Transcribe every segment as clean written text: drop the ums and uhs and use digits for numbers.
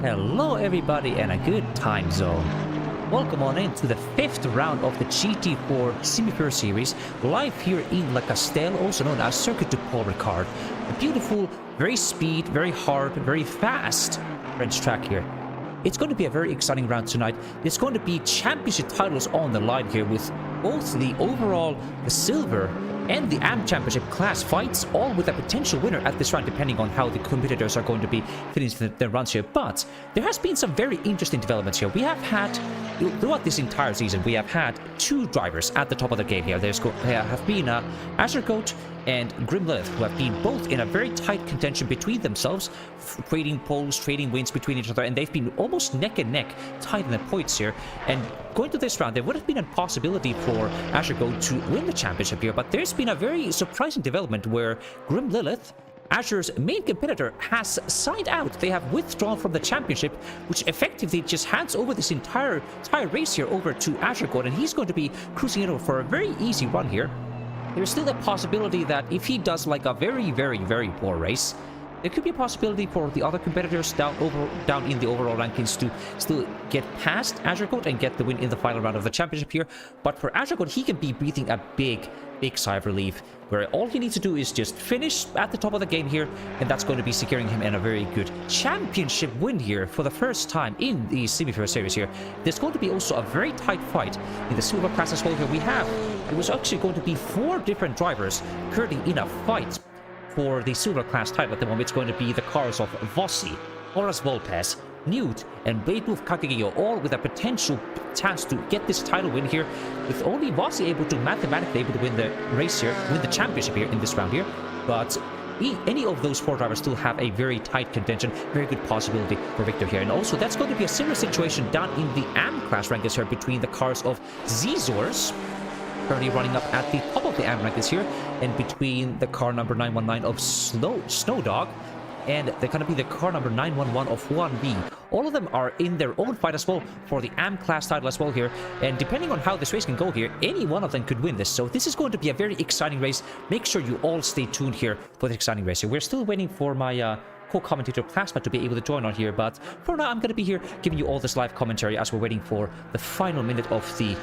Hello everybody and a good time zone. Welcome on in to the 5th round of the GT4 Simufur series, live here in La Castelle, also known as Circuit du Paul Ricard. A beautiful, very speed, very hard, very fast French track here. It's going to be a very exciting round tonight. It's going to be championship titles on the line here with both the overall, the silver, and the AM Championship class fights, all with a potential winner at this round, depending on how the competitors are going to be finishing their runs here. But there has been some very interesting developments here. We have had, throughout this entire season, we have had two drivers at the top of the game here. There have been Azure Goat and Grim Lilith, who have been both in a very tight contention between themselves, trading poles, trading wins between each other, and they've been almost neck and neck, tied in the points here. And going to this round, there would have been a possibility for Azure Goat to win the championship here, but there's been a very surprising development where Grim Lilith, Azure's main competitor, has signed out. They have withdrawn from the championship, which effectively just hands over this entire race here over to Azure Goat, and he's going to be cruising it over for a very easy run here. There's still a possibility that if he does like a very, very, very poor race, there could be a possibility for the other competitors down in the overall rankings to still get past Azure Goat and get the win in the final round of the championship here. But for Azure Goat, he can be breathing a big sigh of relief, where all he needs to do is just finish at the top of the game here, and that's going to be securing him in a very good championship win here for the first time in the Simufur series here. There's going to be also a very tight fight in the silver class as well here. It was actually going to be 4 different drivers currently in a fight for the silver class title at the moment. It's going to be the cars of Vossi, Horace Volpez, Newt, and Beethoven Kageyo, all with a potential chance to get this title win here, with only Vossi able to mathematically win the race here, win the championship here in this round here. But any of those 4 drivers still have a very tight contention, very good possibility for victory here. And also that's going to be a similar situation down in the AM class rankings here between the cars of Zizors, currently running up at the top of the AM rankings here, and between the car number 919 of Snowdog, and they're going to be the car number 911 of 1B. All of them are in their own fight as well for the AM class title as well here, and depending on how this race can go here, any one of them could win this. So this is going to be a very exciting race. Make sure you all stay tuned here for the exciting race here. We're still waiting for my co-commentator Plasma to be able to join on here, but for now I'm going to be here giving you all this live commentary as we're waiting for the final minute of the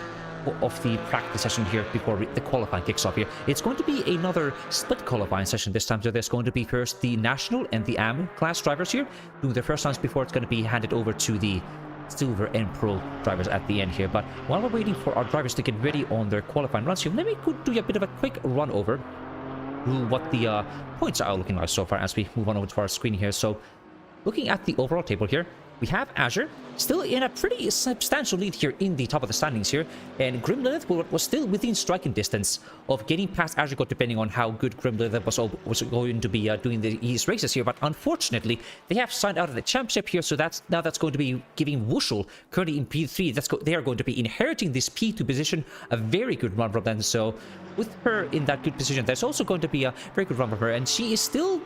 practice session here before the qualifying kicks off here. It's going to be another split qualifying session this time, so there's going to be first the national and the AM class drivers here doing their first times before it's going to be handed over to the silver and pro drivers at the end here. But while we're waiting for our drivers to get ready on their qualifying runs here, let me do a bit of a quick run over what the points are looking like so far as we move on over to our screen here. So looking at the overall table here, we have Azure still in a pretty substantial lead here in the top of the standings here, and Grim Lilith was still within striking distance of getting past Azure Goat, depending on how good Grim Lilith was going to be doing these races here. But unfortunately, they have signed out of the championship here, so that's going to be giving Wushel, currently in P3, they are going to be inheriting this P2 position, a very good run from them. So with her in that good position, there's also going to be a very good run from her, and she is still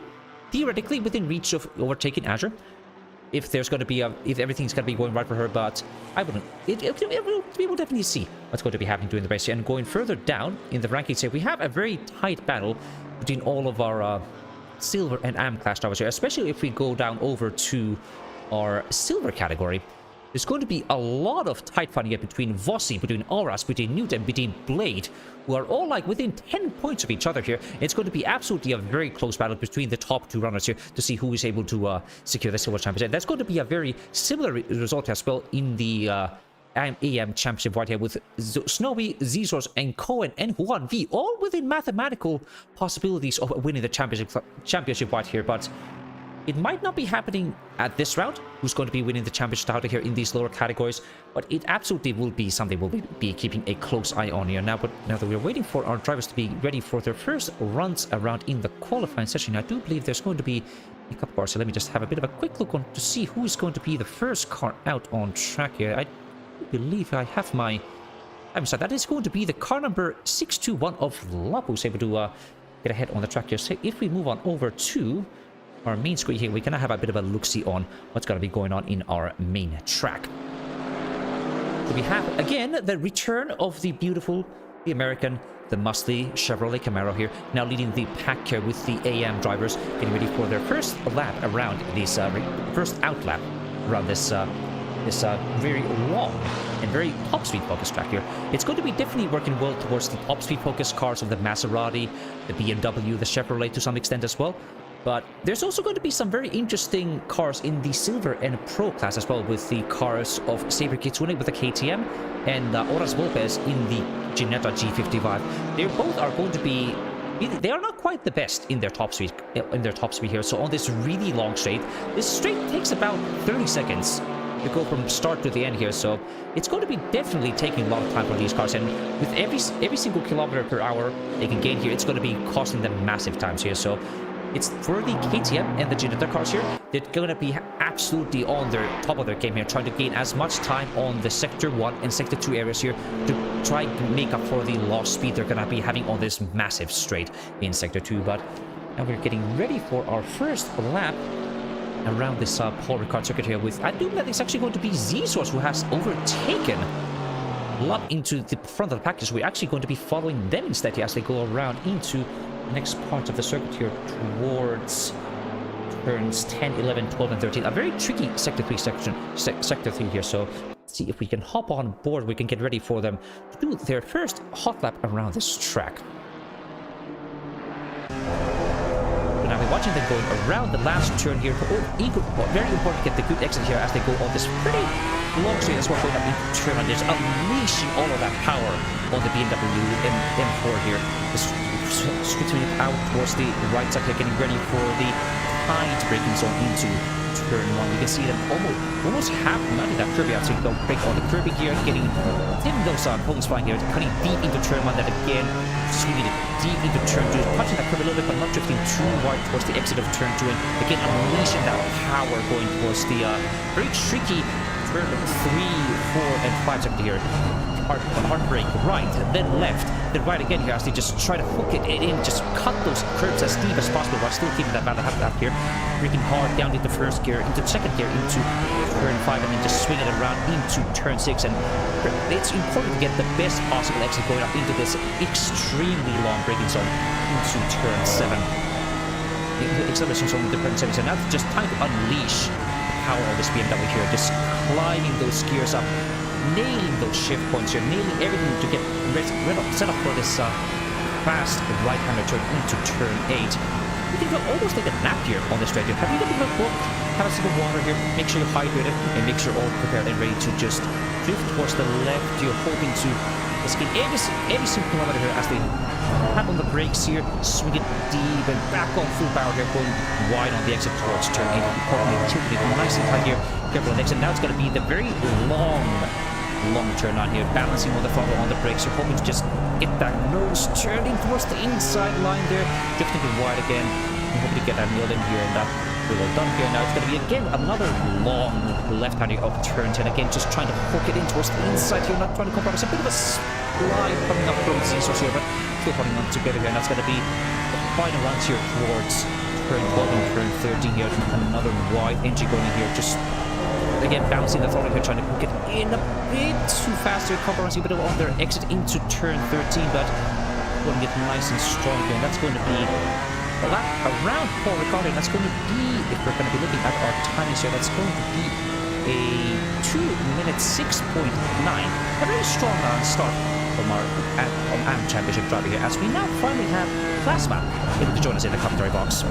theoretically within reach of overtaking Azure if everything's going to be going right for her. But I wouldn't. We will definitely see what's going to be happening during the race here. And going further down in the rankings here, we have a very tight battle between all of our silver and AM class drivers here, especially if we go down over to our silver category. There's going to be a lot of tight fighting here between Vossi, between Auras, between Newt, and between Blade, who are all like within 10 points of each other here. It's going to be absolutely a very close battle between the top 2 runners here to see who is able to secure the silver championship. That's going to be a very similar result as well in the AM championship right here, with Snowy, Zizors, and Cohen and Juan V all within mathematical possibilities of winning the championship right here. But it might not be happening at this round, who's going to be winning the championship title here in these lower categories, but it absolutely will be something we'll be keeping a close eye on here. Now that we're waiting for our drivers to be ready for their first runs around in the qualifying session, I do believe there's going to be a couple cars. So let me just have a bit of a quick look on to see who is going to be the first car out on track here. I believe I have my... I'm sorry, that is going to be the car number 621 of Lop, who's able to get ahead on the track here. So if we move on over to our main screen here, we can have a bit of a look-see on what's going to be going on in our main track. So we have again the return of the beautiful, the American, the muscly Chevrolet Camaro here, now leading the pack here with the AM drivers getting ready for their first lap around this first out lap around this very long and very top speed focused track here. It's going to be definitely working well towards the top speed focused cars of the Maserati, the BMW, the Chevrolet to some extent as well. But there's also going to be some very interesting cars in the Silver and Pro class as well, with the cars of Saber Kitsune with the KTM and Horas Lopez in the Ginetta G55. They both are going to be... They are not quite the best in their top speed here. So on this really long straight, this straight takes about 30 seconds to go from start to the end here. So it's going to be definitely taking a lot of time for these cars, and with every single kilometer per hour they can gain here, it's going to be costing them massive times here. So it's for the KTM and the Ginetta cars here, they're going to be absolutely on their top of their game here, trying to gain as much time on the Sector 1 and Sector 2 areas here to try to make up for the lost speed they're going to be having on this massive straight in Sector 2. But now we're getting ready for our first lap around this Paul Ricard circuit here with, I do believe it's actually going to be Z-Source who has overtaken Love into the front of the package. We're actually going to be following them instead here as they go around into the next part of the circuit here towards turns 10, 11, 12, and 13. A very tricky Sector 3 Sector 3 here, so let's see if we can hop on board. We can get ready for them to do their first hot lap around this track. Now we're watching them going around the last turn here. Very important to get the good exit here as they go on this pretty long straight as well, going up into turn on this, unleashing all of that power on the BMW M4 here. Just switching it out towards the right side here, getting ready for the tight braking zone into turn 1. You can see them almost half mounted that curvy out, so you don't break on the curvy here, getting those ponies flying here, cutting deep into turn 1, then again swinging it deep into turn 2, touching that curve a little bit but not drifting too wide towards the exit of turn 2, and again unleashing that power going towards the very tricky turn 3, 4, and 5 sector here. Hard brake, right, then left, then right again here as they just try to hook it in, just cut those curves as deep as possible while still keeping that battle lap here. Braking hard down into first gear, into second gear, into turn 5, and then just swinging it around into turn 6. And it's important to get the best possible exit going up into this extremely long braking zone into turn 7. The acceleration zone into turn 7, so now it's just time to unleash the power of this BMW here, just climbing those gears up, nailing those shift points here, nailing everything to get set up for this fast right-hander turn into turn 8. You can go almost like a nap here on this straight here. Have you got a book? Have a sip of water here, make sure you're hydrated, and make sure you're all prepared and ready to just drift towards the left. You're hoping to escape every single kilometer here as they tap on the brakes here, swing it deep and back on full power here, going wide on the exit towards turn 8. Importantly, tilting it nice and tight here, careful on the exit. Now it's going to be the very long turn on here, balancing on the throttle on the brakes. You're hoping to just get that nose turning towards the inside line there, drifting it wide again. You're hoping to get that nailed in here, and that's really well done here. Now it's going to be again another long left-hander of turn 10. Again, just trying to hook it in towards the inside here, not trying to compromise. A bit of a slide coming up from Z-Source here, but still holding on together here. And that's going to be the final rounds here towards turn 12 and turn 13 here. Another wide entry going in here, just again bouncing the throttle here, trying to hook it in a bit too fast here, compromising a bit on their exit into turn 13, but going to get nice and strong here. And that's going to be a lap around Paul Ricard, and that's going to be, if we're going to be looking at our timings here, that's going to be a 2 minutes 6.9. A very strong start from our AM Championship driver here, as we now finally have Plasma able to join us in the commentary box.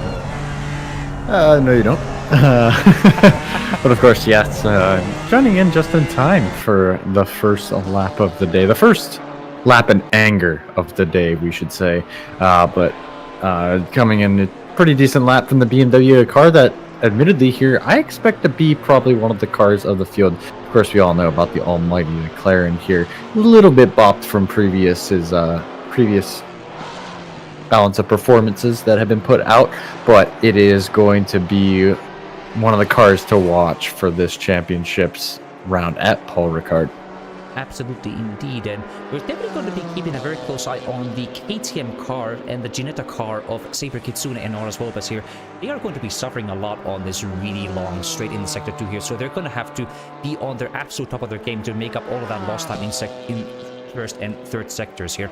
No, you don't. But of course, yes, joining in just in time for the first lap of the day. The first lap in anger of the day, we should say. But coming in a pretty decent lap from the BMW, a car that, admittedly here, I expect to be probably one of the cars of the field. Of course, we all know about the almighty McLaren here. A little bit bopped from previous balance of performances that have been put out, but it is going to be one of the cars to watch for this championships round at Paul Ricard. Absolutely, indeed, and we're definitely going to be keeping a very close eye on the KTM car and the Ginetta car of Saber Kitsune and Horas Lopez here. They are going to be suffering a lot on this really long straight in Sector 2 here, so they're going to have to be on their absolute top of their game to make up all of that lost time in first and third sectors here.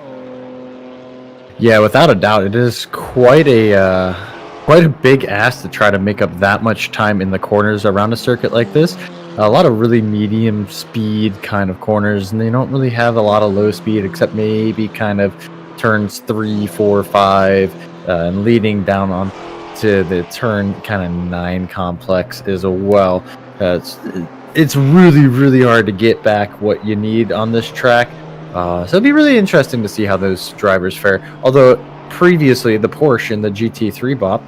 Yeah, without a doubt, it is quite a quite a big ask to try to make up that much time in the corners around a circuit like this. A lot of really medium speed kind of corners, and they don't really have a lot of low speed except maybe kind of turns 3, 4, 5, and leading down on to the turn kind of 9 complex as well. It's really, really hard to get back what you need on this track. So it'll be really interesting to see how those drivers fare. Although previously the Porsche and the GT3 Bop,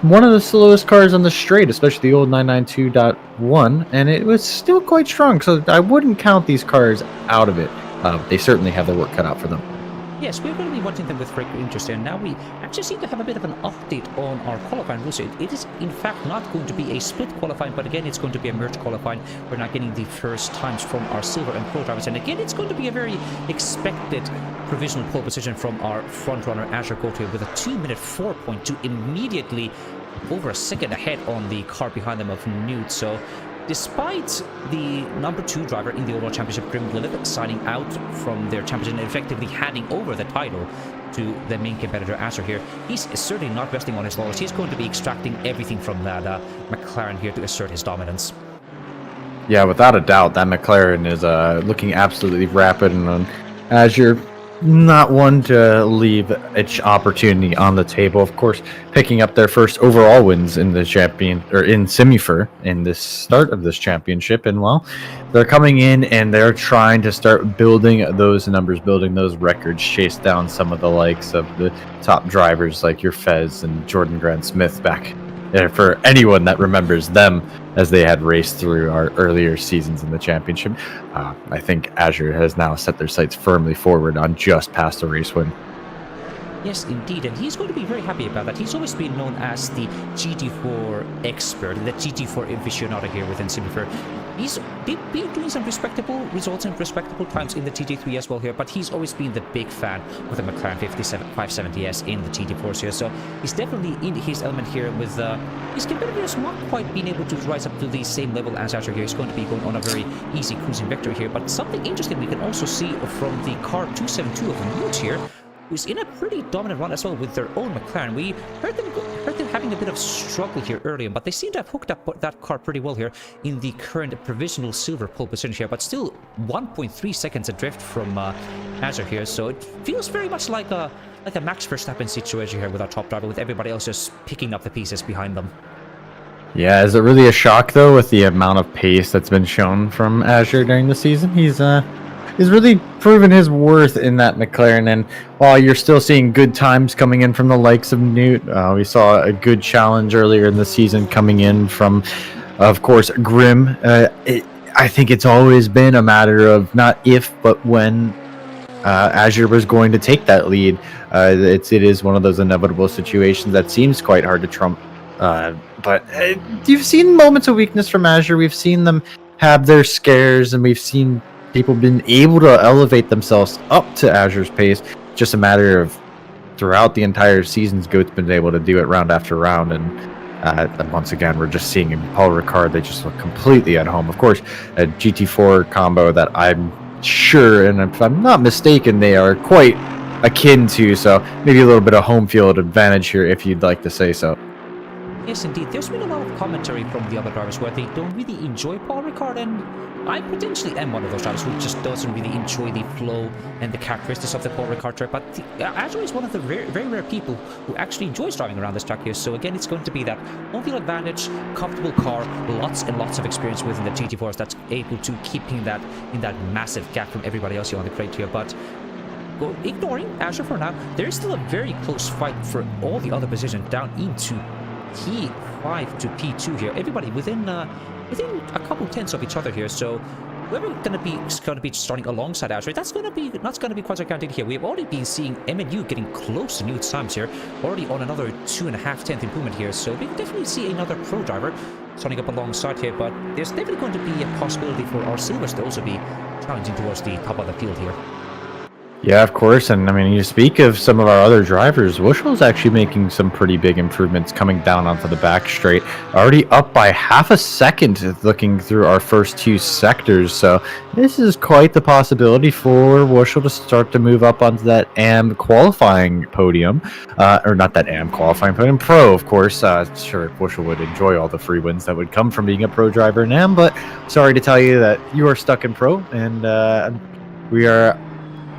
one of the slowest cars on the straight, especially the old 992.1, and it was still quite strong. So I wouldn't count these cars out of it. They certainly have their work cut out for them. Yes, we're going to be watching them with great interest here. Now we actually seem to have a bit of an update on our qualifying rules. It is in fact not going to be a split qualifying, but again it's going to be a merge qualifying. We're not getting the first times from our silver and pro drivers, and again it's going to be a very expected provisional pole position from our front runner Azure Gold here with a 2-minute 4.2, immediately over a second ahead on the car behind them of Newt. So despite the number 2 driver in the overall championship, Grim Lilith, signing out from their championship and effectively handing over the title to the main competitor Azure here, he's certainly not resting on his laurels. He's going to be extracting everything from that McLaren here to assert his dominance. Yeah, without a doubt, that McLaren is looking absolutely rapid, and Azure not one to leave its opportunity on the table. Of course, picking up their first overall wins in the in Simufur in this start of this championship, and well, they're coming in and they're trying to start building those numbers, building those records, chase down some of the likes of the top drivers like your Fez and Jordan Grant Smith back. For anyone that remembers them as they had raced through our earlier seasons in the championship, I think Azure has now set their sights firmly forward on just past a race win. Yes, indeed, and he's going to be very happy about that. He's always been known as the GT4 expert, the GT4 aficionado here within Simufur. He's been doing some respectable results and respectable times in the GT3 as well here, but he's always been the big fan of the McLaren 570S in the GT4s here, so he's definitely in his element here with his competitors not quite being able to rise up to the same level as Azure here. He's going to be going on a very easy cruising victory here, but something interesting we can also see from the car 272 of Newt here, who's in a pretty dominant run as well with their own McLaren. We heard them having a bit of struggle here earlier, but they seem to have hooked up that car pretty well here in the current provisional silver pole position here, but still 1.3 seconds adrift from Azure here, so it feels very much like a Max Verstappen situation here with our top driver, with everybody else just picking up the pieces behind them. Yeah, is it really a shock though with the amount of pace that's been shown from Azure during the season? He's really proven his worth in that McLaren, and while you're still seeing good times coming in from the likes of Newt, we saw a good challenge earlier in the season coming in from, of course, Grim. I think it's always been a matter of not if, but when Azure was going to take that lead. It is one of those inevitable situations that seems quite hard to trump. But you've seen moments of weakness from Azure. We've seen them have their scares, and we've seen people been able to elevate themselves up to Azure's pace. Just a matter of throughout the entire season's Goat's been able to do it round after round, and once again we're just seeing in Paul Ricard, they just look completely at home. Of course, a GT4 combo that I'm sure, and if I'm not mistaken, they are quite akin to, so maybe a little bit of home field advantage here if you'd like to say so. Yes, indeed. There's been a lot of commentary from the other drivers where they don't really enjoy Paul Ricard, and I potentially am one of those drivers who just doesn't really enjoy the flow and the characteristics of the Paul Ricard track, but Azure is one of the very rare people who actually enjoys driving around this track here, so again, it's going to be that home-field advantage, comfortable car, lots and lots of experience within the GT4s that's able to keep in that massive gap from everybody else here on the crate here, but ignoring Azure for now, there's still a very close fight for all the other positions down into P5 to P2 here. Everybody within a couple tenths of each other here. So whoever going to be starting alongside Azure, that's going to be quite so guaranteed here. We've already been seeing MNU getting close to Newt's times here, already on another 2.5 tenth improvement here. So we can definitely see another pro driver starting up alongside here. But there's definitely going to be a possibility for our silvers to also be challenging towards the top of the field here. Yeah, of course. And I mean, you speak of some of our other drivers. Wushel's actually making some pretty big improvements coming down onto the back straight. Already up by half a second looking through our first two sectors. So this is quite the possibility for Wushel to start to move up onto that AM qualifying podium. Or not that AM qualifying podium, pro, of course. Sure, Wushel would enjoy all the free wins that would come from being a pro driver in AM, but sorry to tell you that you are stuck in pro, and we are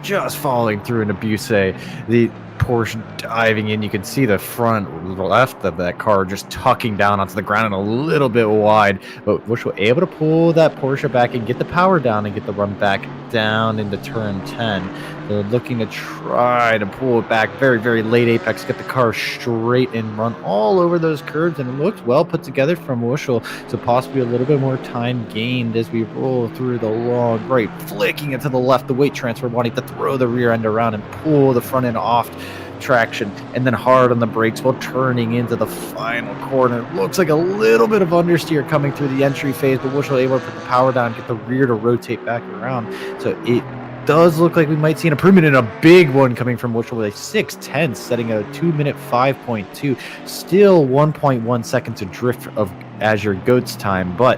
just falling through an abuse. The Porsche diving in, you can see the front left of that car just tucking down onto the ground and a little bit wide, but Bush was able to pull that Porsche back and get the power down and get the run back down into turn 10. They're looking to try to pull it back very, very late apex, get the car straight and run all over those curves, and it looks well put together from Wushel, so possibly a little bit more time gained as we roll through the long right, flicking it to the left, the weight transfer, wanting to throw the rear end around and pull the front end off traction, and then hard on the brakes while turning into the final corner. Looks like a little bit of understeer coming through the entry phase, but Wushel able to put the power down, get the rear to rotate back around, so it does look like we might see an improvement in a big one coming from Wushel with a 6:10, setting a 2-minute 5.2. Still 1.1 seconds adrift of Azure Goat's time, but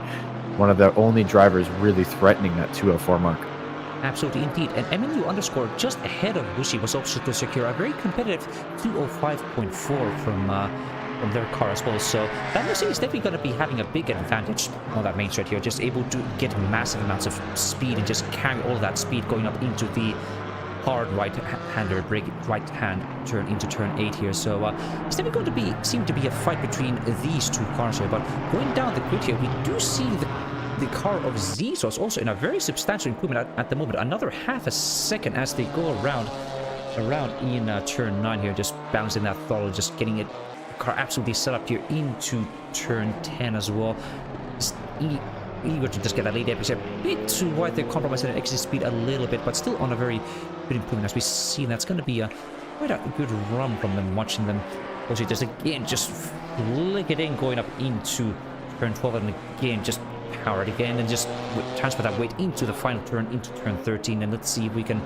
one of the only drivers really threatening that 2:04 mark. Absolutely, indeed. And MNU underscore just ahead of Bushi was also to secure a very competitive 2:05.4 from their car as well. So that Mercedes is definitely going to be having a big advantage on that main straight here, just able to get massive amounts of speed and just carry all of that speed going up into the hard right-hander brake right-hand turn into turn 8 here. So it's definitely going to seem to be a fight between these two cars here. But going down the grid here, we do see the car of Zizos also in a very substantial improvement at the moment. Another half a second as they go around in turn 9 here, just bouncing that throttle, just getting it car absolutely set up here into turn 10 as well. Just eager to just get a late apex, a bit too wide. They're compromising their exit speed a little bit, but still on a very good improvement as we see. That's going to be quite a good run from them, watching them also just again just flick it in going up into turn 12, and again just power it again and just transfer that weight into the final turn into turn 13. And let's see if we can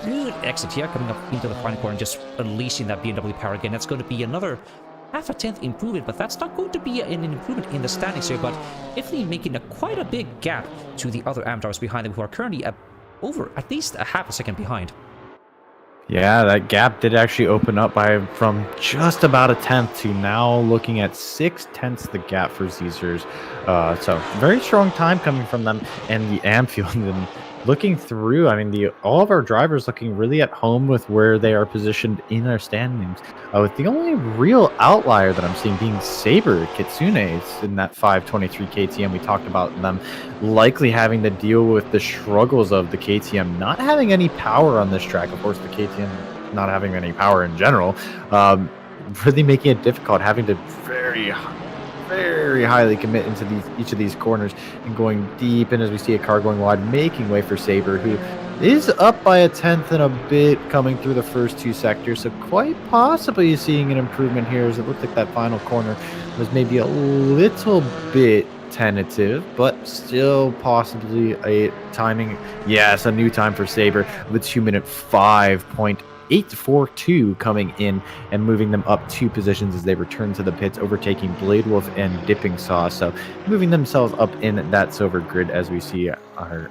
good exit here coming up into the final corner and just unleashing that BMW power again. That's going to be another half a tenth improvement, but that's not going to be an improvement in the standings here, but definitely making quite a big gap to the other AM drivers behind them, who are currently over at least a half a second behind. Yeah, that gap did actually open up from just about a tenth to now looking at 6/10 the gap for Zizers. So very strong time coming from them and the AM field. And looking through, I mean, all of our drivers looking really at home with where they are positioned in our standings. With the only real outlier that I'm seeing being Saber Kitsune in that 523 KTM. We talked about them likely having to deal with the struggles of the KTM not having any power on this track. Of course, the KTM not having any power in general, really making it difficult, having to very highly commit into each of these corners and going deep. And as we see a car going wide, making way for Saber, who is up by a tenth and a bit coming through the first two sectors. So quite possibly seeing an improvement here, as it looked like that final corner was maybe a little bit tentative, but still possibly a timing. Yes, a new time for Saber with 2-minute 5.842 coming in and moving them up 2 positions as they return to the pits, overtaking Blade Wolf and Dipping Saw. So moving themselves up in that silver grid as we see our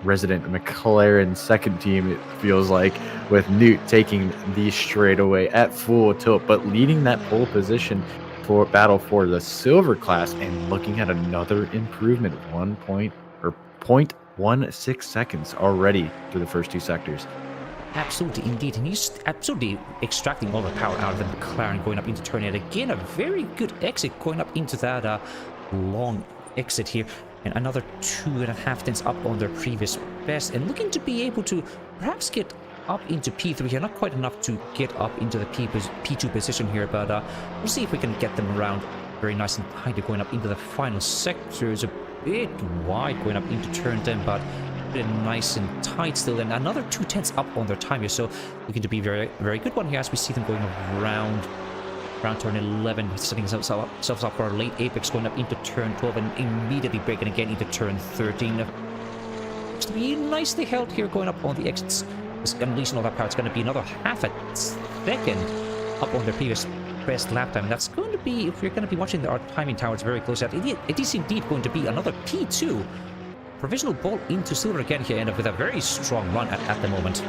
resident McLaren second team, it feels like, with Newt taking the straightaway at full tilt, but leading that pole position for battle for the silver class, and looking at another improvement, 0.16 seconds already through the first 2 sectors. Absolutely, indeed. And he's absolutely extracting all the power out of the McLaren going up into turn 8. Again, a very good exit going up into that long exit here. And another 2.5 tenths up on their previous best. And looking to be able to perhaps get up into P3 here. Not quite enough to get up into the P2 position here. But we'll see if we can get them around very nice and tight going up into the final sector. It's a bit wide going up into turn 10, but nice and tight still, and another 2 tenths up on their time here, so looking to be very, very good one here as we see them going around turn 11, setting themselves up for a late apex going up into turn 12 and immediately breaking again into turn 13. Looks to be nicely held here going up on the exits is unleashing all that power. It's going to be another half a second up on their previous best lap time. And that's going to be, if you're going to be watching our timing towers very closely, it is indeed going to be another P2. Provisional ball into silver again here, and with a very strong run at the moment.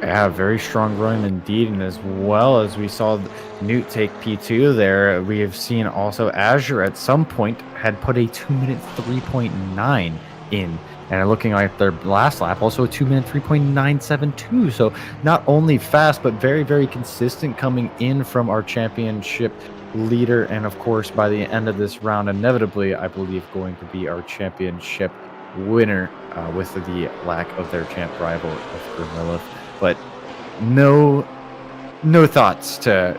Yeah, very strong run indeed, and as well as we saw Newt take P2 there, we have seen also Azure at some point had put a 2-minute 3.9 in, and looking like their last lap, also a 2-minute 3.972. So not only fast, but very, very consistent coming in from our championship leader, and of course by the end of this round, inevitably, I believe, going to be our championship winner with the lack of their champ rival of Grimillith. But no thoughts to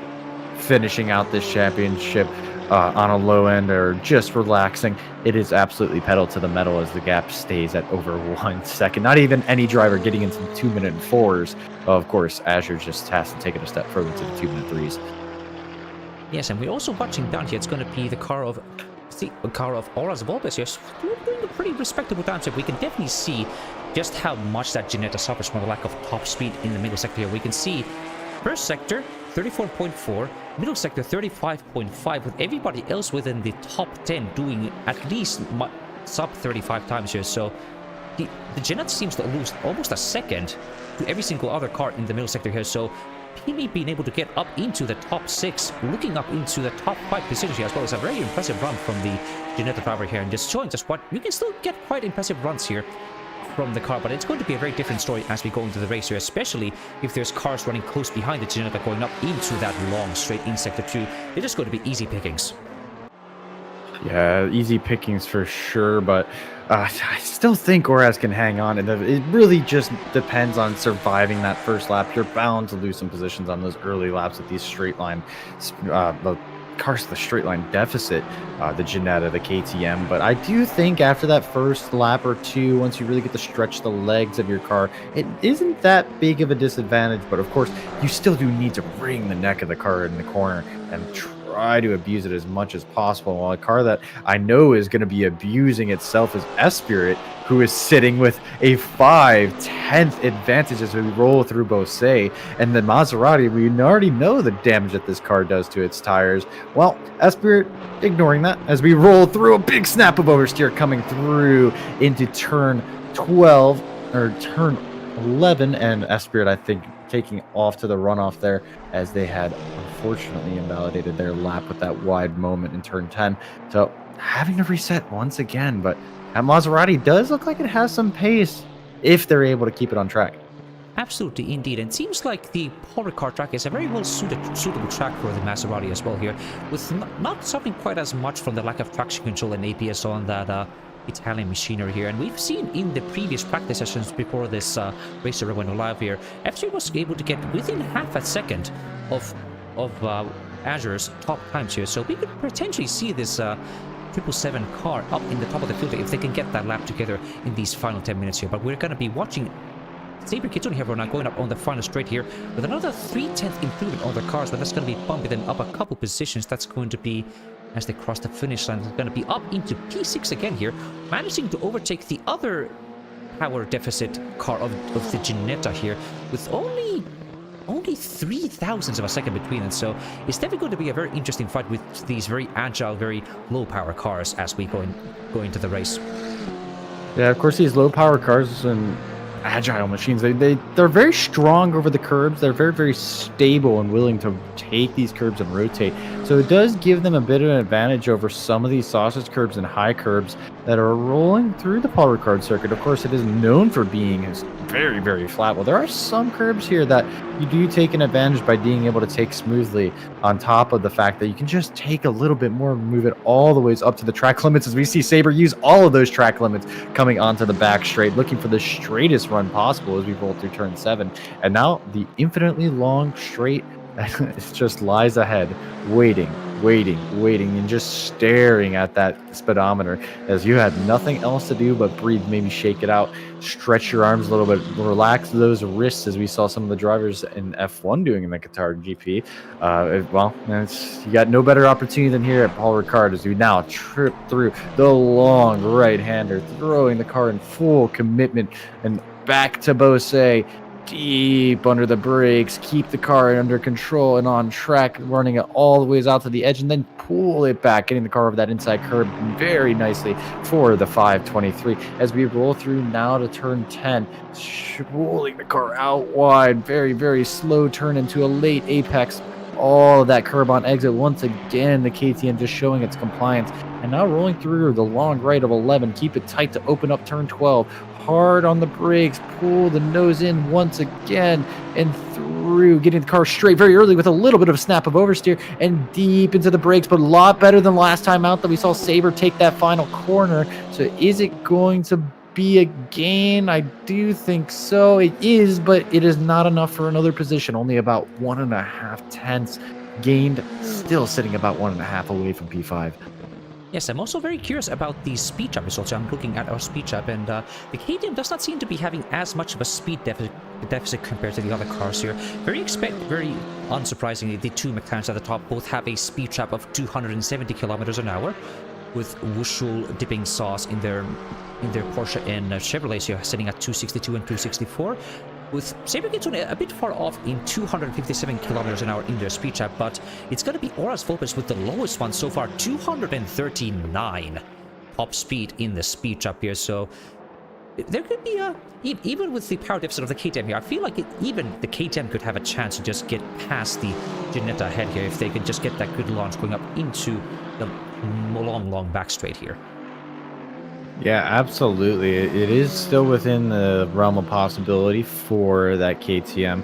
finishing out this championship on a low end or just relaxing. It is absolutely pedal to the metal as the gap stays at over 1 second. Not even any driver getting into the 2-minute 4s. Of course, Azure just has to take it a step further to the 2-minute 3s. Yes, and we're also watching down here. It's going to be the car of Auras Volpes here. So we're doing a pretty respectable time. So we can definitely see just how much that Ginetta suffers from the lack of top speed in the middle sector here. We can see first sector 34.4, middle sector 35.5, with everybody else within the top 10 doing at least sub 35 times here. So the Ginetta seems to lose almost a second to every single other car in the middle sector here. So Pili being able to get up into the top 6, looking up into the top 5 positions here as well, is a very impressive run from the Ginetta driver here, and just showing just what you can still get quite impressive runs here from the car. But it's going to be a very different story as we go into the race here, especially if there's cars running close behind the Ginetta going up into that long straight in sector 2. They're just going to be easy pickings. Yeah, easy pickings for sure, but I still think Auras can hang on, and it really just depends on surviving that first lap. You're bound to lose some positions on those early laps with these straight line, the cars with the straight line deficit, the Ginetta, the KTM. But I do think after that first lap or two, once you really get to stretch the legs of your car, it isn't that big of a disadvantage. But of course, you still do need to bring the neck of the car in the corner and try to abuse it as much as possible. While a car that I know is going to be abusing itself is Espirit, who is sitting with a 5/10 advantage as we roll through Beausset. And the Maserati, we already know the damage that this car does to its tires. Well, Espirit ignoring that as we roll through a big snap of oversteer coming through into turn 12 or turn 11, and Espirit, I think, taking off to the runoff there as they had unfortunately invalidated their lap with that wide moment in turn 10. So having to reset once again, but that Maserati does look like it has some pace if they're able to keep it on track. Absolutely, indeed. And it seems like the Paul Ricard track is a very well suitable track for the Maserati as well here, with not suffering quite as much from the lack of traction control and APS on that Italian machinery here. And we've seen in the previous practice sessions before this race went live here, F3 was able to get within half a second of Azure's top times here. So we could potentially see this 777 car up in the top of the field if they can get that lap together in these final 10 minutes here. But we're going to be watching Saber Kitsune here now going up on the final straight here with another 3/10 improvement on their cars, but that's going to be bumping them up a couple positions. That's going to be, as they cross the finish line, they're going to be up into P6 again here, managing to overtake the other power deficit car of the Ginetta here with only 3 thousandths of a second between them. So it's definitely going to be a very interesting fight with these very agile, very low power cars as we go into the race. Yeah, of course, these low power cars and agile machines, they're very strong over the curbs. They're very, very stable and willing to take these curbs and rotate. So it does give them a bit of an advantage over some of these sausage curbs and high curbs that are rolling through the Paul Ricard circuit. Of course, it is known for being very, very flat. Well, there are some curbs here that you do take an advantage by being able to take smoothly, on top of the fact that you can just take a little bit more and move it all the ways up to the track limits, as we see Saber use all of those track limits coming onto the back straight, looking for the straightest run possible as we roll through turn 7. And now the infinitely long straight it just lies ahead, waiting, and just staring at that speedometer as you had nothing else to do but breathe, maybe shake it out, stretch your arms a little bit, relax those wrists, as we saw some of the drivers in F1 doing in the Qatar GP. You got no better opportunity than here at Paul Ricard as we now trip through the long right-hander, throwing the car in full commitment and back to Bose. Deep under the brakes, keep the car under control and on track, running it all the ways out to the edge, and then pull it back, getting the car over that inside curb very nicely for the 523. As we roll through now to turn 10, rolling the car out wide, very, very slow turn into a late apex. All of that curb on exit. Once again, the KTM just showing its compliance. And now rolling through the long right of 11. Keep it tight to open up turn 12. Hard on the brakes. Pull the nose in once again. And through. Getting the car straight very early with a little bit of a snap of oversteer. And deep into the brakes. But a lot better than last time out that we saw Sabre take that final corner. So is it going to be a gain? I do think so. It is, but it is not enough for another position. Only about 1.5 tenths gained, still sitting about 1.5 away from P5. Yes, I'm also very curious about the speed trap results. I'm looking at our speed trap, and the KTM does not seem to be having as much of a speed deficit compared to the other cars here. Very unsurprisingly, the two McLarens at the top both have a speed trap of 270 kilometers an hour, with Wushul dipping sauce in their Porsche and Chevrolet here, sitting at 262 and 264. With Sabre gets only a bit far off in 257 kilometers an hour in their speed trap, but it's going to be Horace Volpes with the lowest one so far, 239 top speed in the speed trap here. So there could be even with the power deficit of the KTM here, I feel like even the KTM could have a chance to just get past the Ginetta ahead here if they can just get that good launch going up into the long back straight here. Yeah, absolutely. It is still within the realm of possibility for that KTM.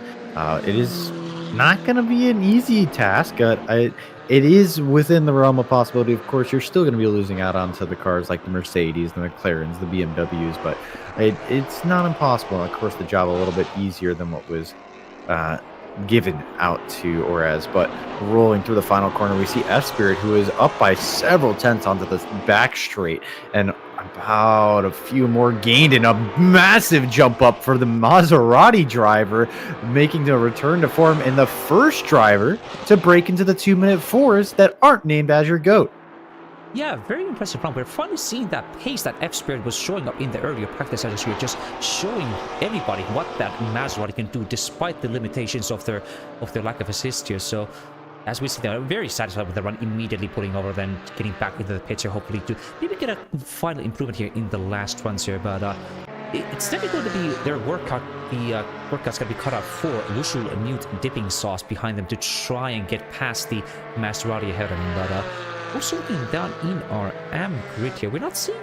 It is not going to be an easy task. It is within the realm of possibility. Of course, you're still going to be losing out onto the cars like the Mercedes, the McLarens, the BMWs, but it's not impossible. Of course, the job a little bit easier than what was given out to Orez. But rolling through the final corner, we see F-Spirit, who is up by several tenths onto the back straight, and about a few more gained in a massive jump up for the Maserati driver, making the return to form and the first driver to break into the 2-minute fours that aren't named as your GOAT. Yeah, very impressive run. We're finally seeing that pace that F-Spirit was showing up in the earlier practice sessions here, just showing everybody what that Maserati can do despite the limitations of their lack of assist here. So as we see, they're very satisfied with the run, immediately pulling over, then getting back into the pits here, hopefully to maybe get a final improvement here in the last runs here. But it's definitely going to be their workout. The workout's going to be cut out for Wushul Mute dipping sauce behind them to try and get past the Maserati ahead of them. But also looking down in our AM grid here, we're not seeing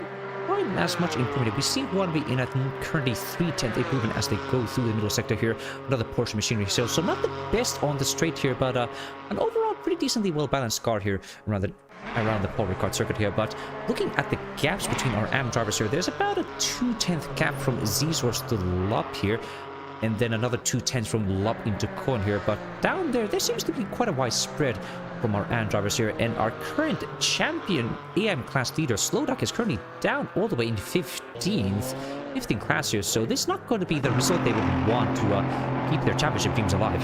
quite as much improvement. We see one in at currently 3/10 improvement as they go through the middle sector here. Another Porsche machinery sale, so not the best on the straight here, but an overall pretty decently well balanced car here around the Paul Ricard circuit here. But looking at the gaps between our AM drivers here, there's about a 2/10 gap from Z-Source to Lup here, and then another 2/10 from Lup into Cohen here. But down there seems to be quite a wide spread from our AM drivers here, and our current champion AM class leader Slowdock is currently down all the way in 15th class here. So this is not going to be the result they would want to keep their championship teams alive.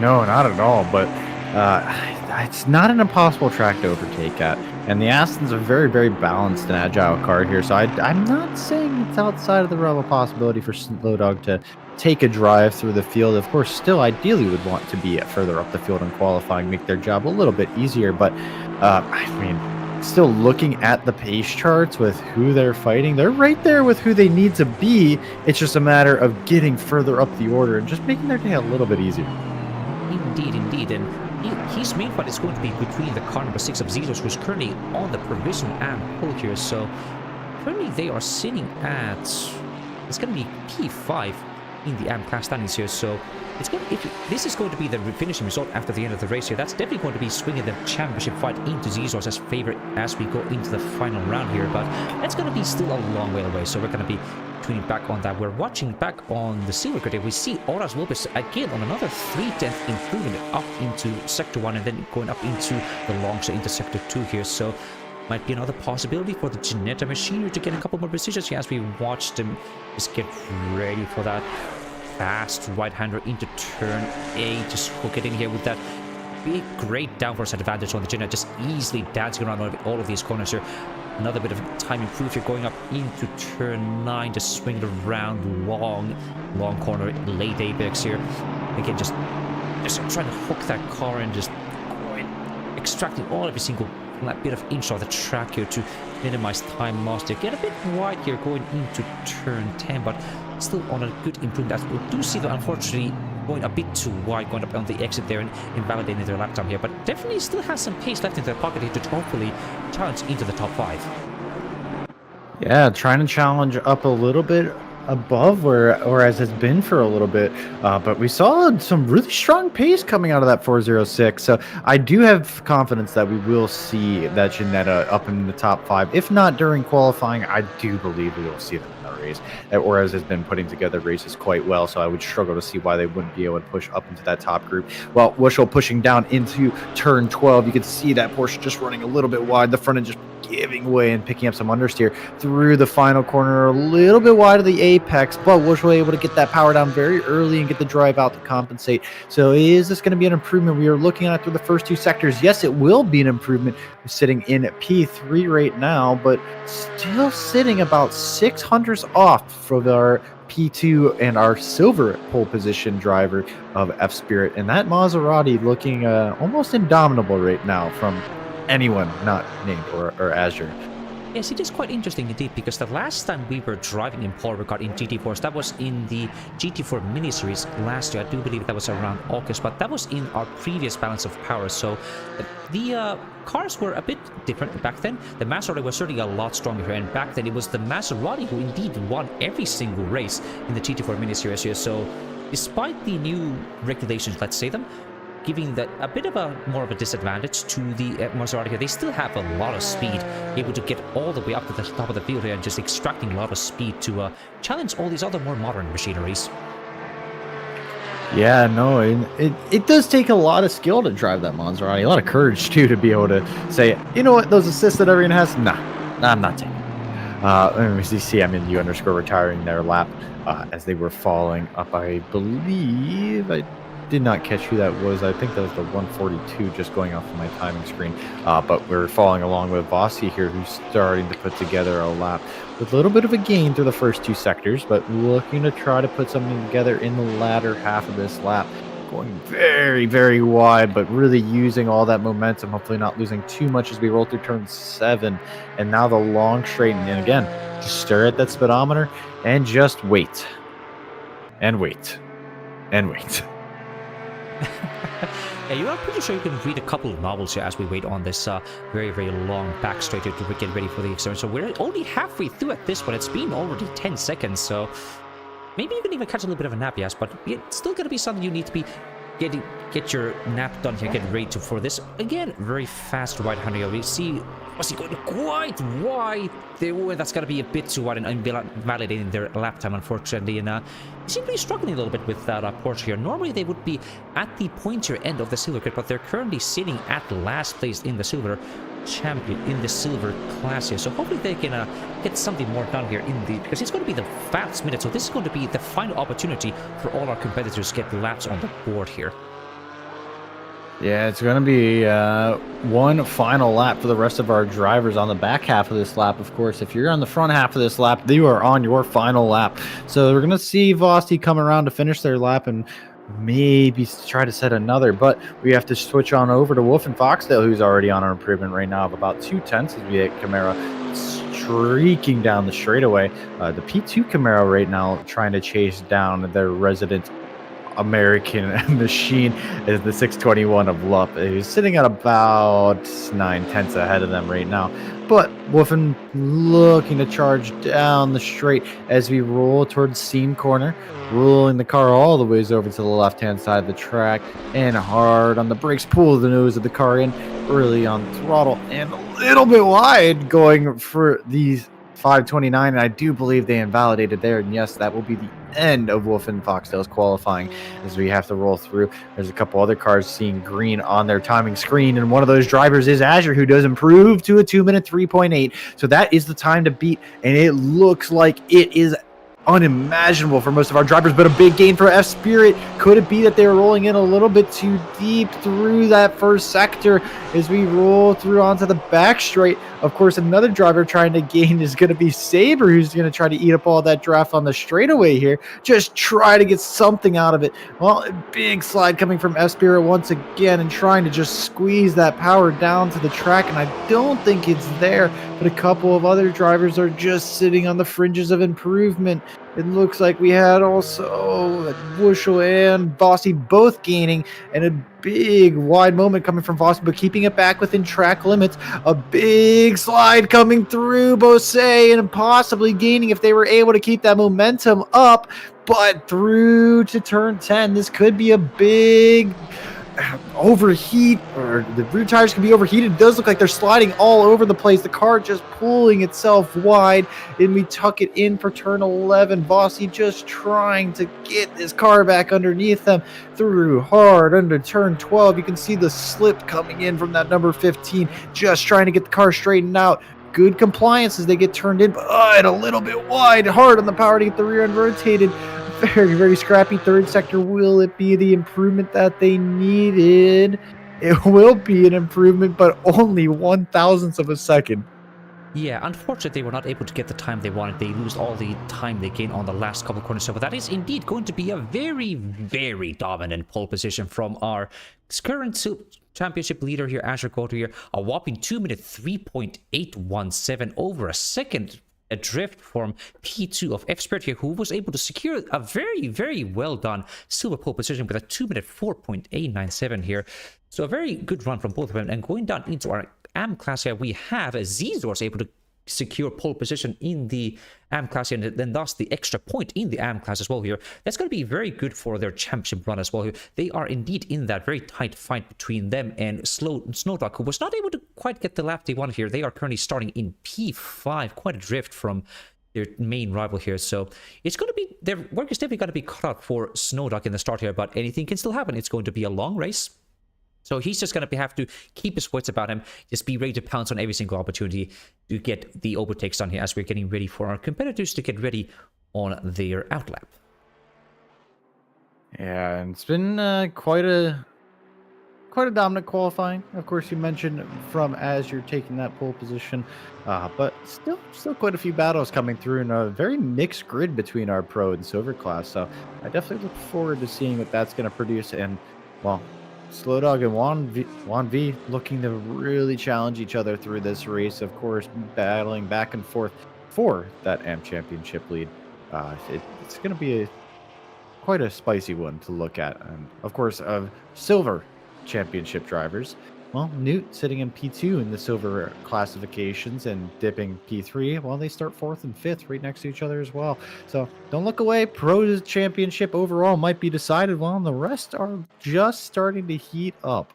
No, not at all. But it's not an impossible track to overtake at. And the Aston's a very, very balanced and agile car here. So I'm not saying it's outside of the realm of possibility for Slowdog to take a drive through the field. Of course, still ideally would want to be further up the field in qualifying, make their job a little bit easier. But still looking at the pace charts with who they're fighting, they're right there with who they need to be. It's just a matter of getting further up the order and just making their day a little bit easier. Indeed. And his main fight is going to be between the car number 6 of Zizos, who's currently on the provisional AM pole here. So currently they are sitting at, it's going to be P5 in the AM class standings here. So this is going to be the finishing result after the end of the race here. That's definitely going to be swinging the championship fight into Zizos as favorite as we go into the final round here. But that's going to be still a long way away. So we're going to be tuning back on that. We're watching back on the silver grid. We see Horace Volpes again on another 3/10 improvement up into sector 1 and then going up into the long shot into sector 2 here. So might be another possibility for the Ginetta machinery to get a couple more precisions here as we watch them just get ready for that fast right-hander into turn 8. Just hook it in here with that big, great downforce advantage on the Jenna, just easily dancing around all of these corners here. Another bit of time improve here, going up into turn 9, just swinging around, long corner, late apex here. Again, just trying to hook that car and just extracting all every single bit of inch of the track here to minimize time lost here. Get a bit wide here going into turn 10, but still on a good improvement. As we do see that, unfortunately, going a bit too wide, going up on the exit there and invalidating their lap time here, but definitely still has some pace left in their pocket here to hopefully challenge into the top 5. Yeah, trying to challenge up a little bit above whereas has been for a little bit, but we saw some really strong pace coming out of that 406, so I do have confidence that we will see that Ginetta up in the top 5. If not during qualifying, I do believe we will see them in the race. Whereas has been putting together races quite well, so I would struggle to see why they wouldn't be able to push up into that top group. Well, Wushel pushing down into turn 12, you can see that Porsche just running a little bit wide, the front end just giving way and picking up some understeer through the final corner, a little bit wide of the apex, but Wushel able to get that power down very early and get the drive out to compensate. So is this going to be an improvement we are looking at through the first 2 sectors? Yes, it will be an improvement. We're sitting in P3 right now, but still sitting about 600s off from our P2 and our silver pole position driver of F-Spirit, and that Maserati looking almost indomitable right now from anyone not named or Azure. Yes, it is quite interesting indeed, because the last time we were driving in Paul Ricard in GT4s, that was in the GT4 mini-series last year. I do believe that was around August, but that was in our previous balance of power, so the cars were a bit different back then. The Maserati was certainly a lot stronger here, and back then it was the Maserati who indeed won every single race in the GT4 mini-series here. So despite the new regulations, let's say them, giving that a bit of a more of a disadvantage to the Maserati here, they still have a lot of speed, able to get all the way up to the top of the field here and just extracting a lot of speed to challenge all these other more modern machineries. Yeah, no, it does take a lot of skill to drive that Maserati, a lot of courage too, to be able to say, you know what, those assists that everyone has, nah, I'm not taking. As you see, I'm in U_ retiring their lap as they were falling up. I believe I did not catch who that was. I think that was the 142 just going off of my timing screen. But we're following along with Vossi here, who's starting to put together a lap with a little bit of a gain through the first 2 sectors, but looking to try to put something together in the latter half of this lap. Going very, very wide, but really using all that momentum, hopefully not losing too much as we roll through turn 7. And now the long straight, and again, just stare at that speedometer and just wait. And wait. And wait. Yeah, you are pretty sure you can read a couple of novels here as we wait on this very, very long back straight to get ready for the experiment. So we're only halfway through at this point. It's been already 10 seconds, so maybe you can even catch a little bit of a nap, yes, but it's still going to be something you need to be get your nap done here, get ready for this. Again, very fast right-hander here. We see was he going quite wide there. That's got to be a bit too wide and invalidating their lap time, unfortunately. And they seem to be struggling a little bit with that Porsche here. Normally they would be at the pointier end of the silver grid, but they're currently sitting at last place in the silver champion in the silver class here. So hopefully they can get something more done here because it's going to be the fast minute. So this is going to be the final opportunity for all our competitors to get laps on the board here. Yeah, it's going to be one final lap for the rest of our drivers on the back half of this lap. Of course, if you're on the front half of this lap, you are on your final lap. So we're going to see Vosti come around to finish their lap and maybe try to set another. But we have to switch on over to Wolf and Foxdale, who's already on an improvement right now of about 2/10 as we hit Camaro streaking down the straightaway. The P2 Camaro right now trying to chase down their resident American machine is the 621 of Lupp. He's sitting at about 9/10 ahead of them right now. But Wolfen looking to charge down the straight as we roll towards Scene Corner, rolling the car all the ways over to the left-hand side of the track and hard on the brakes, pull the nose of the car in, early on throttle and a little bit wide going for these 529, and I do believe they invalidated there, and yes, that will be the end of Wolf and Foxdale's qualifying as we have to roll through. There's a couple other cars seeing green on their timing screen, and one of those drivers is Azure, who does improve to a 2 minute 3.8. So that is the time to beat, and it looks like it is unimaginable for most of our drivers, but a big gain for F-Spirit. Could it be that they were rolling in a little bit too deep through that first sector as we roll through onto the back straight? Of course, another driver trying to gain is going to be Saber, who's going to try to eat up all that draft on the straightaway here. Just try to get something out of it. Well, a big slide coming from F-Spirit once again and trying to just squeeze that power down to the track, and I don't think it's there, but a couple of other drivers are just sitting on the fringes of improvement. It looks like we had also Wushel and Vossi both gaining, and a big wide moment coming from Vossi, but keeping it back within track limits. A big slide coming through Bose and possibly gaining if they were able to keep that momentum up, but through to turn 10, this could be a big overheat, or the rear tires can be overheated. It does look like they're sliding all over the place. The car just pulling itself wide, and we tuck it in for turn 11. Vossi just trying to get this car back underneath them through hard under turn 12. You can see the slip coming in from that number 15, just trying to get the car straightened out. Good compliance as they get turned in, but a little bit wide, hard on the power to get the rear end rotated. Very, very scrappy third sector. Will it be the improvement that they needed? It will be an improvement, but only 1/1000th of a second. Yeah, unfortunately, they were not able to get the time they wanted. They lose all the time they gained on the last couple corners. So, but that is indeed going to be a very, very dominant pole position from our current championship leader here, Azure Goto here. A whopping 2-minute 3.817 over a second adrift from P2 of F-Spirit here, who was able to secure a very, very well done silver pole position with a 2-minute 4.897 here. So a very good run from both of them. And going down into our AM class here, we have a Zzors able to secure pole position in the AM class here, and then thus the extra point in the AM class as well here. That's going to be very good for their championship run as well here. They are indeed in that very tight fight between them and Snowdog, who was not able to quite get the lap they wanted here. They are currently starting in P5, quite a drift from their main rival here. So it's going to be, their work is definitely going to be cut out for Snowdog in the start here, but anything can still happen. It's going to be a long race. So he's just going to have to keep his wits about him, just be ready to pounce on every single opportunity to get the overtakes done here as we're getting ready for our competitors to get ready on their outlap. Yeah, and it's been quite a dominant qualifying. Of course, you mentioned from as you're taking that pole position, but still quite a few battles coming through, and a very mixed grid between our pro and silver class. So I definitely look forward to seeing what that's going to produce. And well, Slowdog and Juan V looking to really challenge each other through this race, of course, battling back and forth for that AM championship lead. It's going to be quite a spicy one to look at. And of course, of silver championship drivers, well, Newt sitting in P2 in the silver classifications and dipping P3 while they start 4th and 5th right next to each other as well. So don't look away. Pro championship overall might be decided while the rest are just starting to heat up.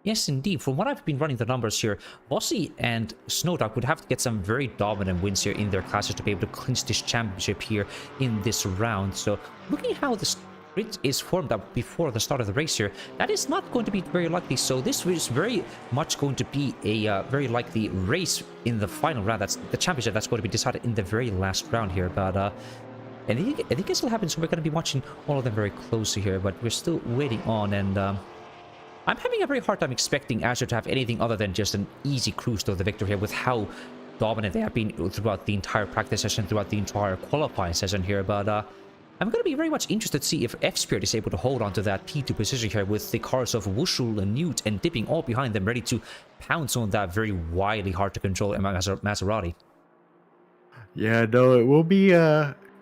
Yes, indeed. From what I've been running the numbers here, Vossi and Snowdog would have to get some very dominant wins here in their classes to be able to clinch this championship here in this round. So looking how this grid is formed up before the start of the race here, that is not going to be very likely. So this is very much going to be a very likely race in the final round. That's the championship that's going to be decided in the very last round here. But I think it still happens. So we're going to be watching all of them very closely here, but we're still waiting on. And I'm having a very hard time expecting Azure to have anything other than just an easy cruise to the victory here with how dominant they have been throughout the entire practice session, throughout the entire qualifying session here. But I'm going to be very much interested to see if F-Spirit is able to hold on to that P2 position here with the cars of Wushel and Newt and dipping all behind them, ready to pounce on that very wildly hard to control Maserati. Yeah, no, it will be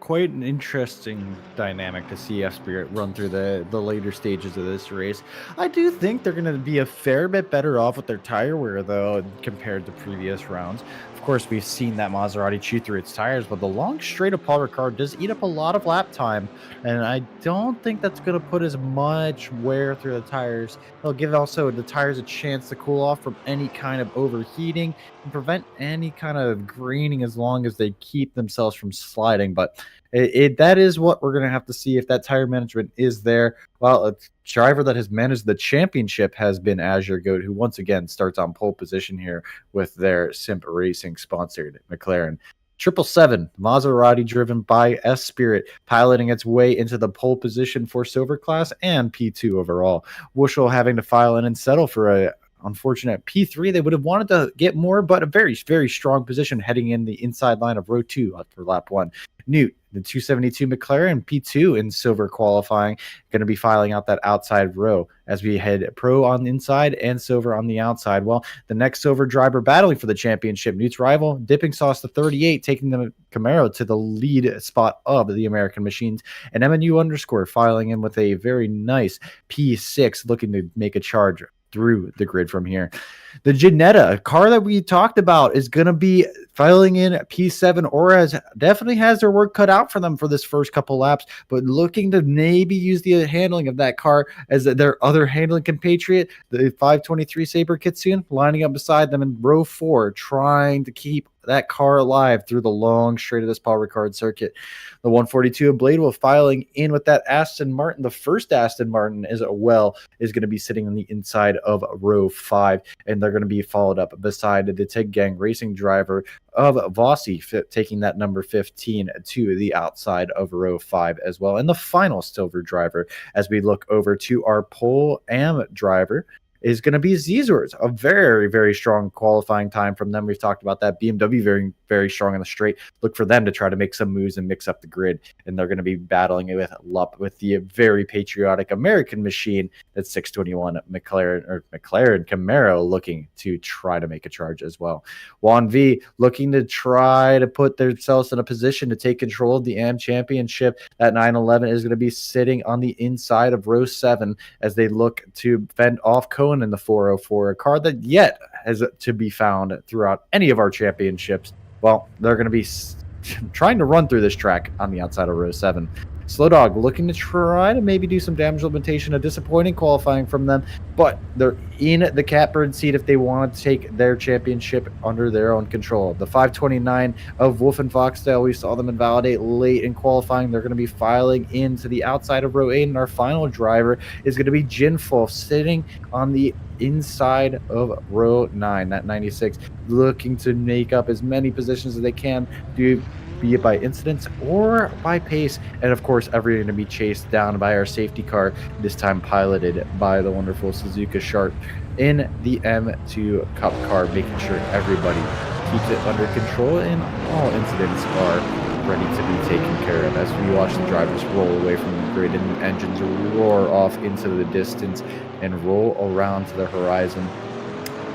quite an interesting dynamic to see F-Spirit run through the later stages of this race. I do think they're going to be a fair bit better off with their tire wear, though, compared to previous rounds. Of course, we've seen that Maserati chew through its tires, but the long straight of Paul Ricard does eat up a lot of lap time, and I don't think that's going to put as much wear through the tires. It'll give also the tires a chance to cool off from any kind of overheating and prevent any kind of graining as long as they keep themselves from sliding. But that is what we're going to have to see if that tire management is there. Well, a driver that has managed the championship has been Azure Goat, who once again starts on pole position here with their Simp Racing sponsored McLaren. 777, Maserati driven by S Spirit, piloting its way into the pole position for Silver Class and P2 overall. Wushel having to file in and settle for a unfortunate P3. They would have wanted to get more, but a very, very strong position heading in the inside line of row 2 for lap 1. Newt, the 272 McLaren, P2 in silver qualifying, going to be filing out that outside row as we head pro on the inside and silver on the outside. Well, the next silver driver battling for the championship, Newt's rival, Dipping Sauce the 38, taking the Camaro to the lead spot of the American Machines, and MNU underscore filing in with a very nice P6, looking to make a charge through the grid from here. The Ginetta, a car that we talked about, is going to be filing in P7, or definitely has their work cut out for them for this first couple laps, but looking to maybe use the handling of that car as their other handling compatriot, the 523 Sabre Kitsune, lining up beside them in row 4, trying to keep that car alive through the long straight of this Paul Ricard circuit. The 142 of Bladewell filing in with that Aston Martin. The first Aston Martin is going to be sitting on the inside of row 5, and they're going to be followed up beside the Tig Gang racing driver of Vossi, taking that number 15 to the outside of row 5 as well. And the final silver driver, as we look over to our pole AM driver, is going to be Zezors. A very, very strong qualifying time from them. We've talked about that. BMW very, very strong in the straight. Look for them to try to make some moves and mix up the grid. And they're going to be battling it with the very patriotic American machine at 621 McLaren Camaro, looking to try to make a charge as well. Juan V looking to try to put themselves in a position to take control of the AM Championship. That 911 is going to be sitting on the inside of row 7 as they look to fend off Cohen in the 404, a car that yet has to be found throughout any of our championships. Well, they're going to be trying to run through this track on the outside of row 7. Slow Dog looking to try to maybe do some damage limitation. A disappointing qualifying from them, but they're in the catbird seat if they want to take their championship under their own control. The 529 of Wolf and Foxtail, we saw them invalidate late in qualifying. They're going to be filing into the outside of row 8, and our final driver is going to be Jinful, sitting on the inside of row 9, that 96, looking to make up as many positions as they can, be it by incidents or by pace. And of course, everything to be chased down by our safety car, this time piloted by the wonderful Suzuka Sharp in the M2 Cup car, making sure everybody keeps it under control and all incidents are ready to be taken care of as we watch the drivers roll away from the grid and the engines roar off into the distance and roll around to the horizon.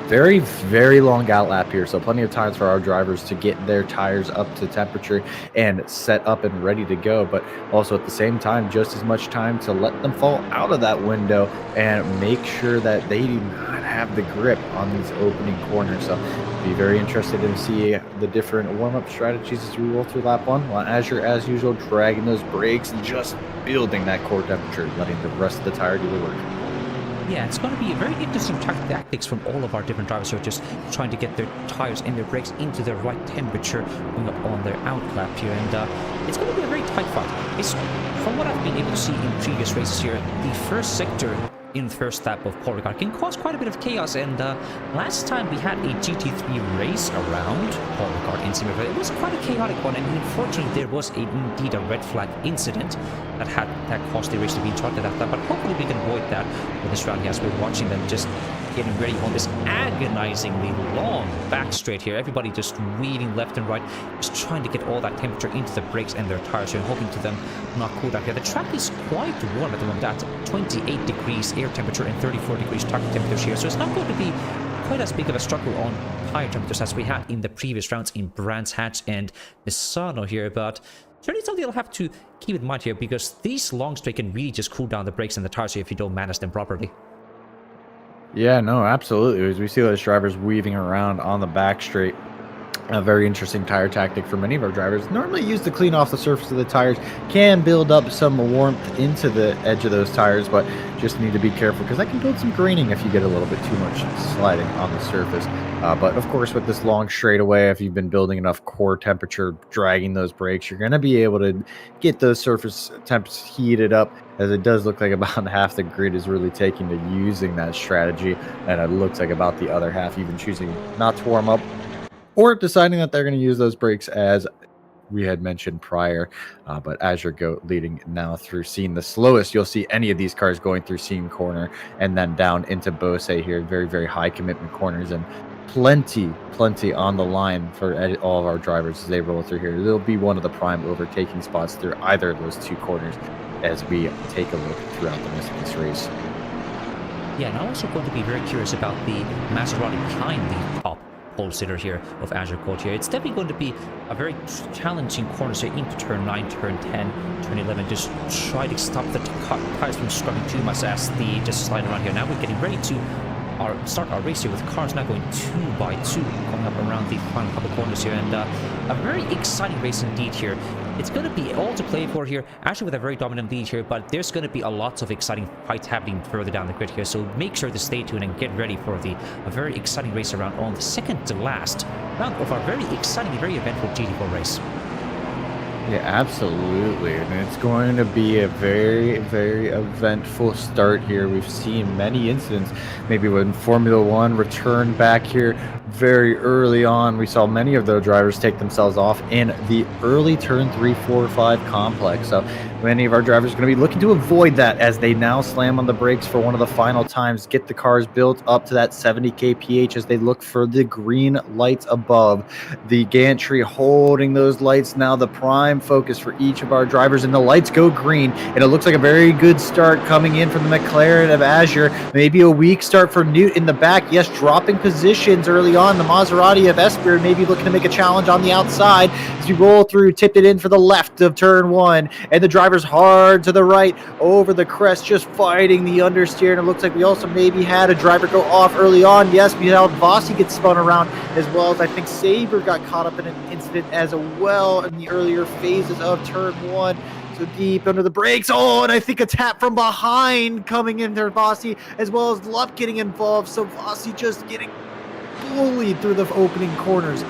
Very, very long out lap here, so plenty of times for our drivers to get their tires up to temperature and set up and ready to go, but also at the same time, just as much time to let them fall out of that window and make sure that they do not have the grip on these opening corners. So be very interested to see the different warm-up strategies as we roll through lap 1, while as usual, dragging those brakes and just building that core temperature, letting the rest of the tire do the work. Yeah, it's going to be a very interesting tactics from all of our different drivers who are just trying to get their tires and their brakes into the right temperature going up on their outlap here. And it's going to be a very tight fight. It's, from what I've been able to see in previous races here, the first sector in the first lap of Paul Ricard can cause quite a bit of chaos. And last time we had a GT3 race around Paul Ricard in Simufur, it was quite a chaotic one, and unfortunately there was indeed a red flag incident that caused the race to be interrupted at that. But hopefully we can avoid that with this rally as we're watching them just getting ready on this agonizingly long back straight here. Everybody just weaving left and right, just trying to get all that temperature into the brakes and their tires here, and hoping to them not cool down here. The track is quite warm at the moment, at 28 degrees air temperature and 34 degrees track temperature here, so it's not going to be quite as big of a struggle on higher temperatures as we had in the previous rounds in Brands Hatch and Misano here. But certainly something you'll have to keep in mind here, because these long straight can really just cool down the brakes and the tires here if you don't manage them properly. Yeah, no, absolutely. As we see those drivers weaving around on the back straight, a very interesting tire tactic for many of our drivers. Normally used to clean off the surface of the tires, can build up some warmth into the edge of those tires, but just need to be careful because that can build some graining if you get a little bit too much sliding on the surface. But of course, with this long straightaway, if you've been building enough core temperature, dragging those brakes, you're going to be able to get those surface temps heated up, as it does look like about half the grid is really taking to using that strategy, and it looks like about the other half even choosing not to warm up or deciding that they're going to use those brakes as we had mentioned prior. But Azure Goat leading now through Scene, the slowest you'll see any of these cars going through Scene corner, and then down into Bose here. Very, very high commitment corners, and plenty on the line for all of our drivers as they roll through here. There'll be one of the prime overtaking spots through either of those two corners as we take a look throughout the rest of this race. Yeah, and I'm also going to be very curious about the Maserati behind the top pole sitter here of Azure Goat here. It's definitely going to be a very challenging corner here into turn 9, turn 10, turn 11. Just try to stop the tires from scrubbing too much as they just slide around here. Now we're getting ready to start our race here with cars now going 2 by 2 coming up around the final couple corners here, and a very exciting race indeed here. It's going to be all to play for here, actually with a very dominant lead here, but there's going to be a lot of exciting fights happening further down the grid here, so make sure to stay tuned and get ready for a very exciting race around on the second to last round of our very exciting, very eventful GT4 race. Yeah, absolutely. And it's going to be a very, very eventful start here. We've seen many incidents, maybe when Formula One returned back here very early on. We saw many of the drivers take themselves off in the early turn 3, 4, 5 complex. So many of our drivers are going to be looking to avoid that as they now slam on the brakes for one of the final times, get the cars built up to that 70 kph as they look for the green lights above. The gantry holding those lights now, the prime focus for each of our drivers, and the lights go green, and it looks like a very good start coming in from the McLaren of Azure. Maybe a weak start for Newt in the back. Yes, dropping positions early on. The Maserati of Esper maybe looking to make a challenge on the outside as we roll through, tipped it in for the left of turn 1, and the drivers hard to the right over the crest, just fighting the understeer. And it looks like we also maybe had a driver go off early on. Yes, we had Vossi get spun around, as well as I think Saber got caught up in an incident as well in the earlier phases of turn 1. So deep under the brakes. Oh, and I think a tap from behind coming in there, Vossi, as well as Lupp getting involved. So Vossi just getting bullied through the opening corners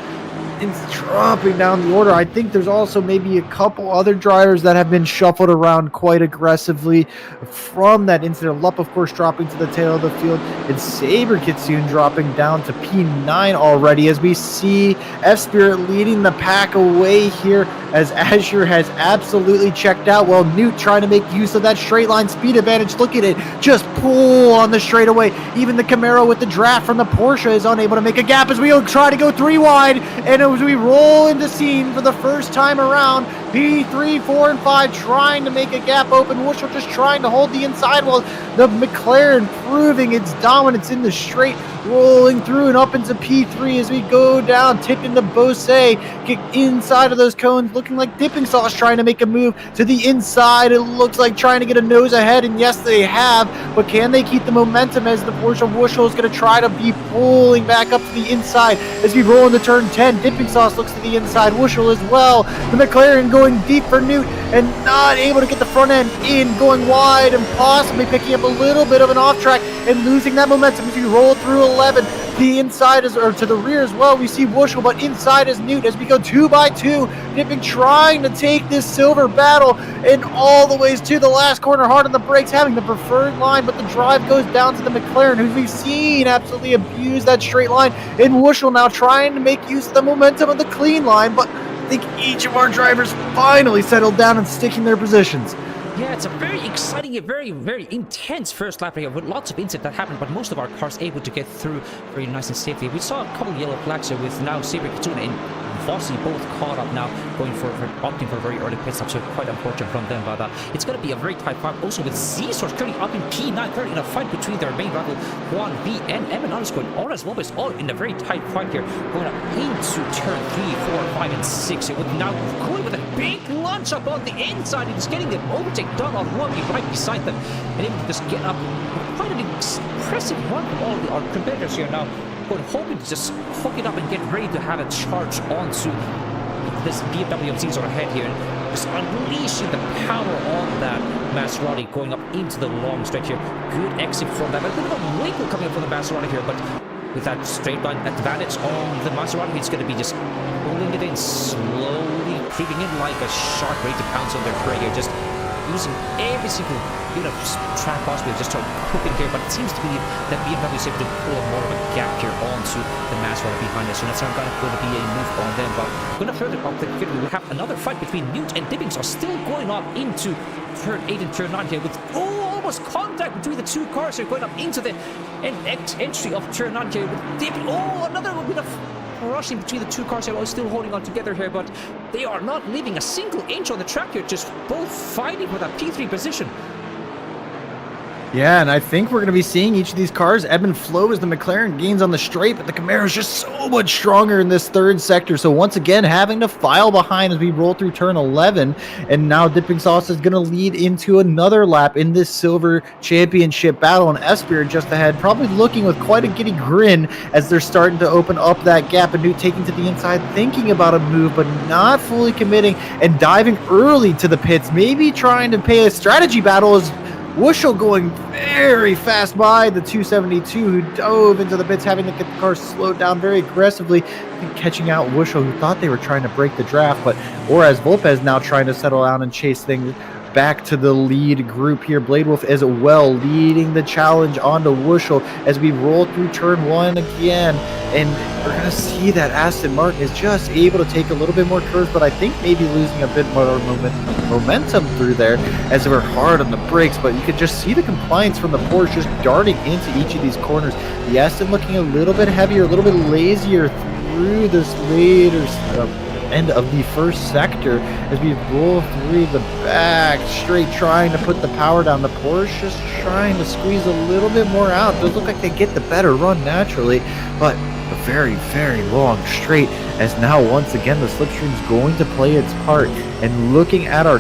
and dropping down the order. I think there's also maybe a couple other drivers that have been shuffled around quite aggressively from that incident. Lupp, of course, dropping to the tail of the field, and Saber Kitsune dropping down to P9 already, as we see F-Spirit leading the pack away here as Azure has absolutely checked out. Well, Newt trying to make use of that straight line speed advantage. Look at it, just pull on the straightaway. Even the Camaro with the draft from the Porsche is unable to make a gap as we try to go 3 wide, and as we roll into Scene for the first time around, P3, 4, and 5 trying to make a gap open. Wushel just trying to hold the inside, while the McLaren proving its dominance in the straight, rolling through and up into P3 as we go down, tip into Bose, get inside of those cones, looking like Dipping Sauce trying to make a move to the inside. It looks like trying to get a nose ahead, and yes, they have, but can they keep the momentum as the Porsche of Wushel is going to try to be pulling back up to the inside as we roll into turn 10. Dipping Sauce looks to the inside, Wushel as well. The McLaren going deep for Newt and not able to get the front end in, going wide and possibly picking up a little bit of an off track and losing that momentum as we roll through 11. The inside is, or to the rear as well, we see Wushel, but inside is Newt as we go 2 by 2. Dipping trying to take this silver battle and all the ways to the last corner, hard on the brakes, having the preferred line, but the drive goes down to the McLaren, who we've seen absolutely abuse that straight line. And Wushel now trying to make use of the momentum of the clean line, but I think each of our drivers finally settled down and sticking their positions. Yeah, it's a very exciting, very, very intense first lap here with lots of incidents that happened, but most of our cars able to get through very nice and safely. We saw a couple of yellow flags here with now Saber Kitsune and Vossi both caught up now, going for opting for a very early pit stop, so quite unfortunate from them. But it's going to be a very tight fight. Also with Z-Source currently up in P9, they're in a fight between their main rival Juan V and Evan underscore Oras Lopez, all in a very tight fight here, going up into turn 3, 4, 5, and 6. It would now going with a big launch up on the inside. It's getting the overtake done on Robbie right beside them, and able to just get up. Quite an impressive run from all of our competitors here now. But hoping to just hook it up and get ready to have a charge onto this BMW MCs are ahead here, and just unleashing the power on that Maserati going up into the long stretch here. Good exit from that. A bit of a wiggle coming up from the Maserati here, but with that straight line advantage on the Maserati, it's going to be just pulling it in slowly, creeping in like a shark ready to pounce on their prey here. Just using every single bit of track possible just to hook in here, but it seems to be that BMW is able to pull more of a gap here onto the Maserati behind us, so that's going to be a move on them. But going to further up the field, we have another fight between Newt and Dippings are still going up into turn 8 and turn 9 here with almost contact between the two cars here going up into the entry of turn 9 here with Dipping. Another bit of rushing between the two cars here, still holding on together here, but they are not leaving a single inch on the track here, just both fighting for that P3 position. Yeah, and I think we're going to be seeing each of these cars ebb and flow as the McLaren gains on the straight, but the Camaro is just so much stronger in this third sector. So once again, having to file behind as we roll through turn 11, and now Dipping Sauce is going to lead into another lap in this silver championship battle, and Esper just ahead, probably looking with quite a giddy grin as they're starting to open up that gap, and Newt taking to the inside, thinking about a move, but not fully committing and diving early to the pits, maybe trying to pay a strategy battle as Wushel going very fast by the 272 who dove into the pits, having to get the car slowed down very aggressively, and catching out Wushel, who thought they were trying to break the draft, but Oraz Volpez now trying to settle down and chase things back to the lead group here. Blade Wolf as well leading the challenge onto Wushel as we roll through turn 1 again, and we're going to see that Aston Martin is just able to take a little bit more curves, but I think maybe losing a bit more momentum through there as they were hard on the brakes, but you could just see the compliance from the Porsche just darting into each of these corners. The Aston looking a little bit heavier, a little bit lazier through this later end of the first sector as we roll through the back straight, trying to put the power down. The Porsche just trying to squeeze a little bit more out. It does look like they get the better run naturally, but a very, very long straight as now once again the slipstream is going to play its part. And looking at our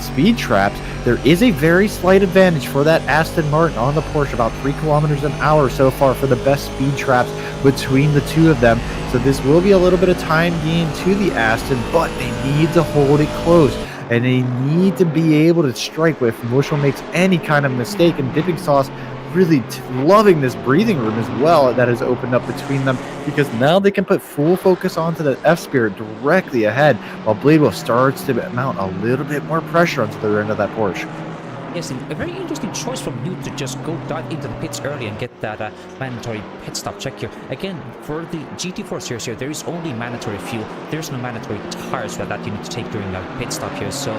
speed traps, there is a very slight advantage for that Aston Martin on the Porsche, about 3 kilometers an hour so far for the best speed traps between the two of them. So this will be a little bit of time gain to the Aston, but they need to hold it close, and they need to be able to strike if Wushel makes any kind of mistake. And Dipping Sauce really loving this breathing room as well that has opened up between them, because now they can put full focus onto the F-Spirit directly ahead, while Blade Wolf starts to mount a little bit more pressure onto the rear end of that Porsche. Yes, and a very interesting choice from Newt to just go dive into the pits early and get that mandatory pit stop check here. Again, for the GT4 series here, there is only mandatory fuel. There's no mandatory tires that you need to take during a pit stop here. So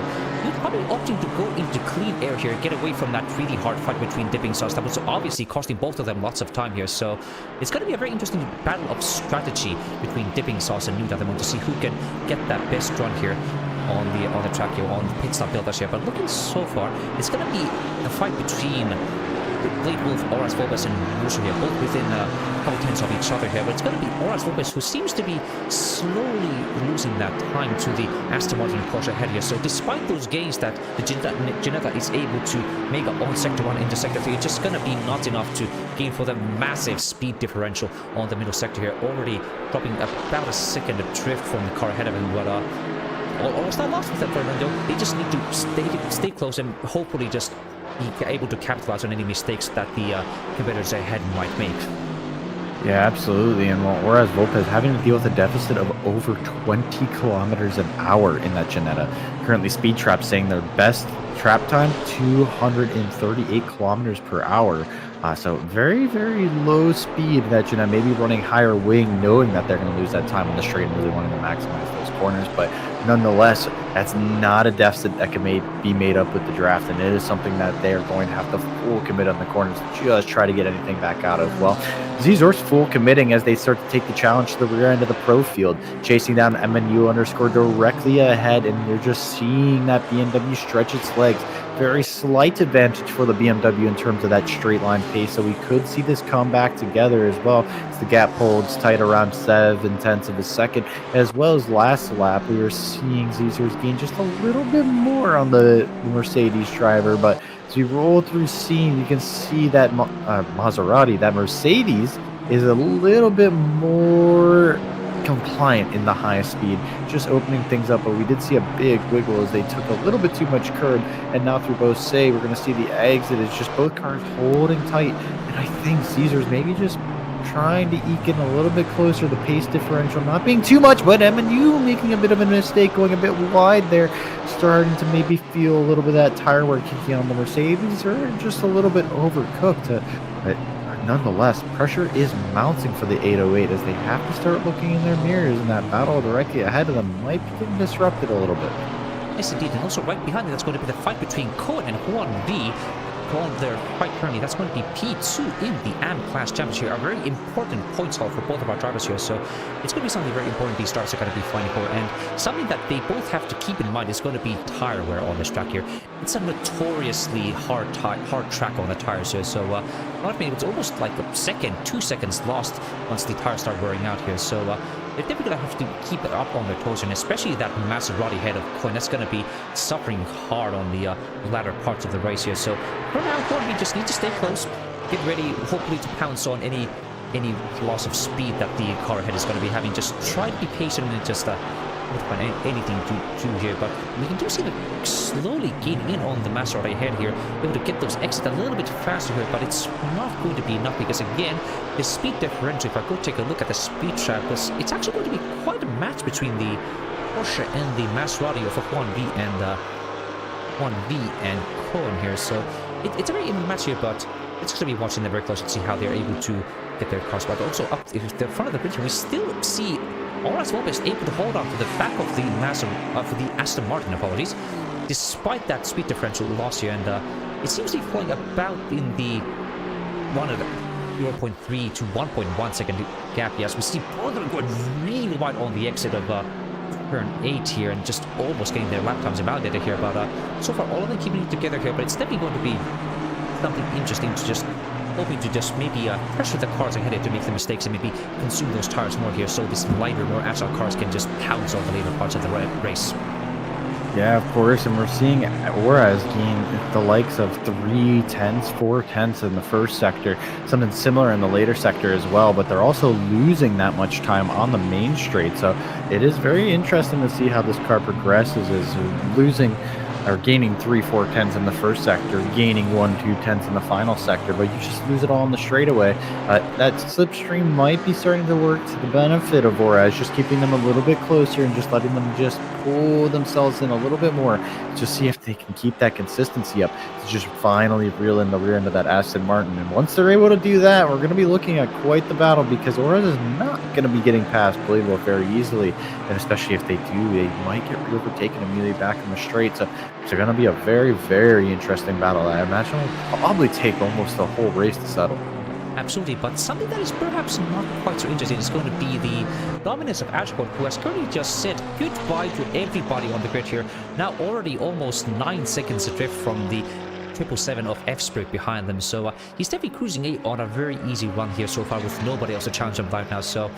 Newt probably opting to go into clean air here, get away from that really hard fight between Dipping Sauce. That was obviously costing both of them lots of time here. So it's going to be a very interesting battle of strategy between Dipping Sauce and Newt at the moment to see who can get that best run here on the track here, on the pit stop builders here. But looking so far, it's going to be a fight between Blade Wolf, Oraz Volpez, and Wushel here, both within a couple tenths of each other here. But it's going to be Oraz Volpez who seems to be slowly losing that time to the Aston Martin Porsche ahead here. So despite those gains that the Ginetta is able to make up on Sector 1 into Sector 3, it's just going to be not enough to gain for the massive speed differential on the middle sector here, already dropping about a second adrift from the car ahead of him. But almost not lost with them, Fernando. They just need to stay close and hopefully just be able to capitalize on any mistakes that the competitors ahead might make. Yeah, absolutely. And while Oraz Volpez having to deal with a deficit of over 20 kilometers an hour in that Ginetta. Currently, Speed Trap saying their best trap time, 238 kilometers per hour. So very, very low speed that Ginetta, maybe running higher wing, knowing that they're going to lose that time on the straight and really wanting to maximize those corners. But nonetheless, that's not a deficit that can be made up with the draft, and it is something that they are going to have to full commit on the corners to just try to get anything back out of. Well, Zizor's full committing as they start to take the challenge to the rear end of the pro field, chasing down MNU underscore directly ahead, and you're just seeing that BMW stretch its legs. Very slight advantage for the BMW in terms of that straight line pace, so we could see this come back together as well as the gap holds tight around 7/10 of a second. As well as last lap, we were seeing Zizor's gain just a little bit more on the Mercedes driver, but as we roll through scene, you can see that Maserati, that Mercedes, is a little bit more compliant in the high speed, just opening things up. But we did see a big wiggle as they took a little bit too much curb, and now through both we're going to see the exit is just both cars holding tight, and I think Caesar's maybe just trying to eke in a little bit closer. The pace differential not being too much, but M&U making a bit of a mistake, going a bit wide there, starting to maybe feel a little bit of that tire wear kicking on the Mercedes, or just a little bit overcooked. But nonetheless, pressure is mounting for the 808 as they have to start looking in their mirrors, and that battle directly ahead of them might be getting disrupted a little bit. Yes, indeed, and also right behind it, that's going to be the fight between Cohen and Juan V. On their fight currently, that's going to be P2 in the AM Class Championship, a very important points haul for both of our drivers here, so it's going to be something very important these stars are going to be fighting for, and something that they both have to keep in mind is going to be tire wear on this track here. It's a notoriously hard track on the tires here, so it's almost like a second, 2 seconds lost once the tires start wearing out here, so they're definitely going to have to keep it up on their toes, and especially that Maserati head of Coin, that's going to be suffering hard on the latter parts of the race here. So for now, we just need to stay close, get ready, hopefully to pounce on any loss of speed that the car ahead is going to be having. Just try to be patient and just not find anything to do here, but we can do see them slowly gaining in on the Maserati ahead here, able to get those exits a little bit faster here, but it's not going to be enough because again, the speed differential, if I go take a look at the speed trap, it's actually going to be quite a match between the Porsche and the Maserati of 1V and Cohen here, so it's a very even match here, but it's going to be watching them very close to see how they're able to get their cars back. Also up the front of the bridge, we still see Oras Lopez able to hold on to the back of the Aston Martin, apologies, despite that speed differential loss here, and it seems to be falling about in the 0.3 to 1.1 second gap. Yes, we see both of them going really wide on the exit of turn 8 here, and just almost getting their lap times invalidated here, but so far all of them keeping it together here, but it's definitely going to be something interesting to just hoping to just maybe pressure the cars ahead to make the mistakes and maybe consume those tires more here, so this lighter, more agile cars can just pounce on the later parts of the race. Yeah, of course, and we're seeing Oras gain the likes of 3 tenths, 4 tenths in the first sector, something similar in the later sector as well, but they're also losing that much time on the main straight, so it is very interesting to see how this car progresses, is losing or gaining 3-4 tenths in the first sector, gaining 1-2 tenths in the final sector, but you just lose it all in the straightaway. That slipstream might be starting to work to the benefit of Oras, just keeping them a little bit closer and just letting them just pull themselves in a little bit more, just see if they can keep that consistency up to just finally reel in the rear end of that Aston Martin. And once they're able to do that, we're going to be looking at quite the battle, because Oras is not going to be getting past Playboy very easily, and especially if they do, they might get overtaken immediately back in the straight. So it's going to be a very, very interesting battle. I imagine it'll probably take almost the whole race to settle. Absolutely, but something that is perhaps not quite so interesting is going to be the dominance of Ashford, who has currently just said goodbye to everybody on the grid here. Now already almost 9 seconds adrift from the 777 of F-Sprit behind them, so he's definitely cruising on a very easy run here so far with nobody else to challenge him right now, so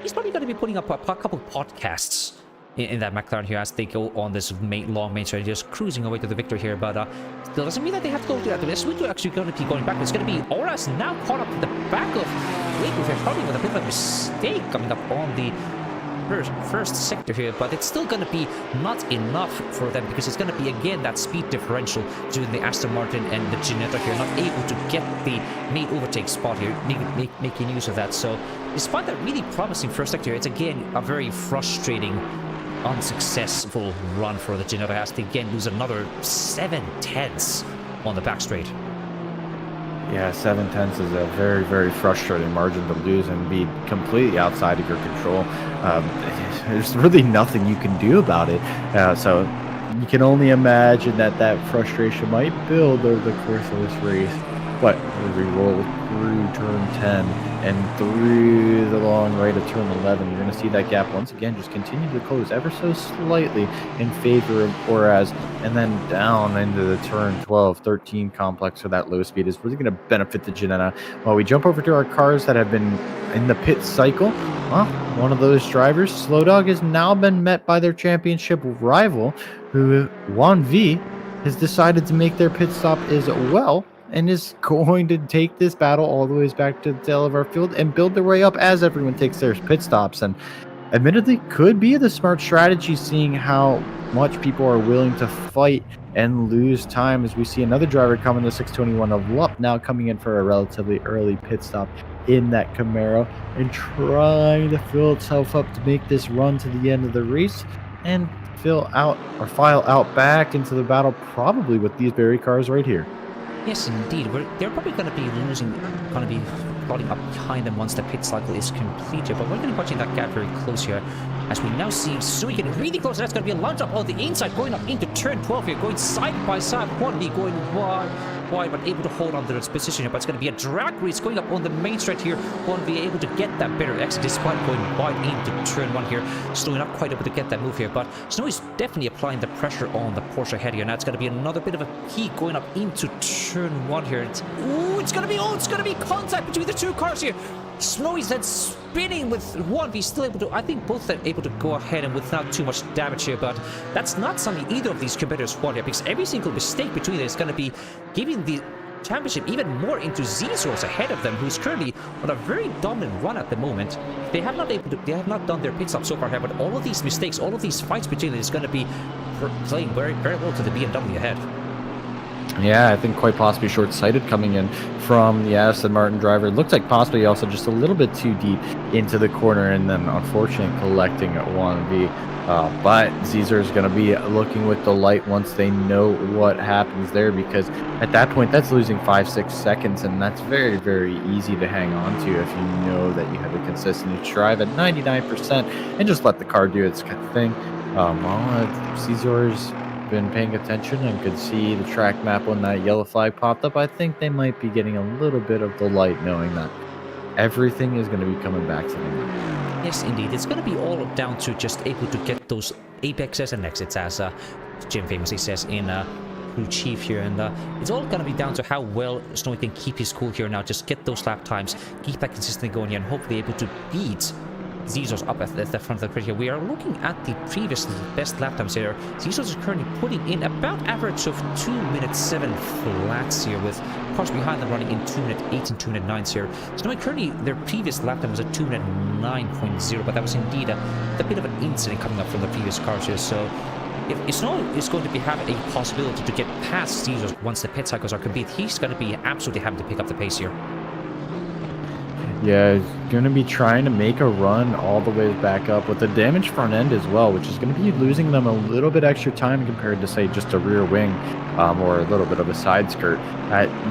he's probably going to be putting up a couple of podcasts in that McLaren here as they go on this long main straight, just cruising away to the victory here, but still doesn't mean that they have to go to that. This week we're actually going to be going back. It's going to be Oras now caught up to the back of Lakewood here, probably with a bit of a mistake coming up on the first sector here, but it's still going to be not enough for them, because it's going to be again that speed differential between the Aston Martin and the Ginetta here, not able to get the main overtake spot here, making use of that. So despite that really promising first sector, it's again a very frustrating, unsuccessful run for the Ginetta as they again lose another 7 tenths on the back straight. Yeah, 7 tenths is a very, very frustrating margin to lose and be completely outside of your control. There's really nothing you can do about it. So you can only imagine that frustration might build over the course of this race. But as we roll through turn 10 and through the long right of turn 11, you're going to see that gap once again just continue to close ever so slightly in favor of Oras, and then down into the turn 12, 13 complex for that low speed is really going to benefit the Ginetta. While we jump over to our cars that have been in the pit cycle, well, one of those drivers, Slow Dog, has now been met by their championship rival, who, 1V, has decided to make their pit stop as well, and is going to take this battle all the way back to the tail of our field and build their way up as everyone takes their pit stops. And admittedly could be the smart strategy, seeing how much people are willing to fight and lose time as we see another driver come in, the 621 of Lup, now coming in for a relatively early pit stop in that Camaro and trying to fill itself up to make this run to the end of the race and file out back into the battle, probably with these very cars right here. Yes, indeed. They're probably going to be falling up behind them once the pit cycle is completed. But we're going to be watching that gap very close here, as we now see Sui getting really close. That's going to be a launch up on the inside, going up into turn 12 here, going side by side. 1B going wide, but able to hold on to its position here. But it's going to be a drag race going up on the main straight here. 1B able to get that better exit despite going wide into turn 1 here. Snowy not quite able to get that move here, but Snowy's definitely applying the pressure on the Porsche ahead here. Now it's going to be another bit of a peak going up into turn 1 here. It's going to be contact between the two cars here. Snowy's then spinning with 1B, still able to, I think both are able to go ahead and without too much damage here, but that's not something either of these competitors want here, because every single mistake between them is going to be giving the championship even more into Z-Source ahead of them, who's currently on a very dominant run at the moment. They have not done their pit stop so far here, but all of these mistakes, all of these fights between them is going to be playing very, very well to the BMW ahead. Yeah, I think quite possibly short-sighted coming in from the Aston Martin driver. It looks like possibly also just a little bit too deep into the corner, and then unfortunately collecting at 1B. But Caesar is going to be looking with the light once they know what happens there, because at that point that's losing 5-6 seconds, and that's very, very easy to hang on to if you know that you have a consistent drive at 99% and just let the car do its thing. Caesar's been paying attention and could see the track map when that yellow flag popped up. I think they might be getting a little bit of the light, knowing that everything is going to be coming back to them. Yes, indeed. It's going to be all down to just able to get those apexes and exits, as Jim famously says in Crew Chief here. And it's all going to be down to how well Snowy can keep his cool here now. Just get those lap times, keep that consistently going here, and hopefully able to beat Zizos up at the front of the grid here. We are looking at the previous best lap times here. Zizos is currently putting in about average of 2 minutes 7 flats here, with cars behind them running in 2 minute 8 and 2 minute 9s here. So now currently their previous lap time was a 2 minute 9.0, but that was indeed a bit of an incident coming up from the previous cars here. So if Snow is going to have a possibility to get past Zizos once the pit cycles are complete, he's going to be absolutely having to pick up the pace here. Yeah, he's going to be trying to make a run all the way back up with the damaged front end as well, which is going to be losing them a little bit extra time compared to, say, just a rear wing or a little bit of a side skirt.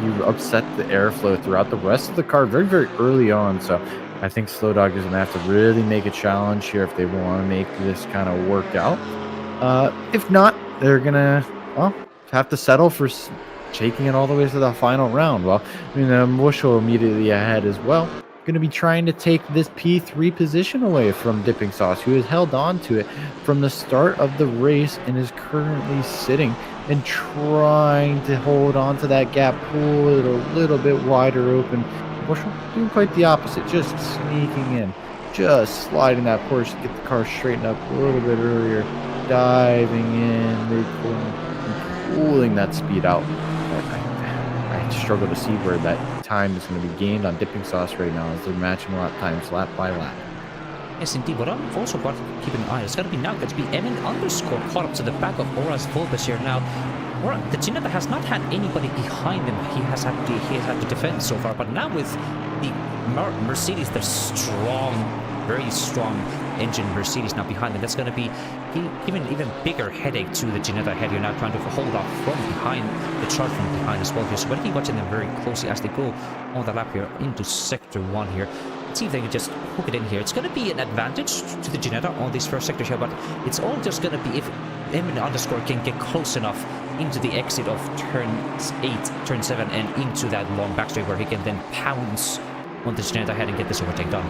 You upset the airflow throughout the rest of the car very, very early on. So I think Slow Dog is going to have to really make a challenge here if they want to make this kind of work out. If not, they're going to, have to settle for taking it all the way to the final round. Well, Bushel immediately ahead as well. Going to be trying to take this P3 position away from Dipping Sauce, who has held on to it from the start of the race and is currently sitting and trying to hold on to that gap, pull it a little bit wider open. Bushel doing quite the opposite, just sneaking in, just sliding that Porsche to get the car straightened up a little bit earlier, diving in, pulling that speed out. I struggle to see where that time is going to be gained on Dipping Sauce right now, as they're matching lap times lap by lap. Yes, indeed. What I'm also got to keep an eye on is going to be now going to be Emin underscore caught up to the back of Horace Volbus here. Now, the Ginetta has not had anybody behind him. He has had to defend so far, but now with the Mercedes, the strong, very strong engine Mercedes now behind them, that's going to be giving an even bigger headache to the Ginetta ahead here, now trying to hold off from behind, the charge from behind as well here. So we're going to be watching them very closely as they go on the lap here into sector 1 here. Let's see if they can just hook it in here. It's going to be an advantage to the Ginetta on this first sector here, but it's all just going to be if Emin underscore can get close enough into the exit of turn 8, turn 7, and into that long backstraight where he can then pounce on the Ginetta ahead and get this overtake done.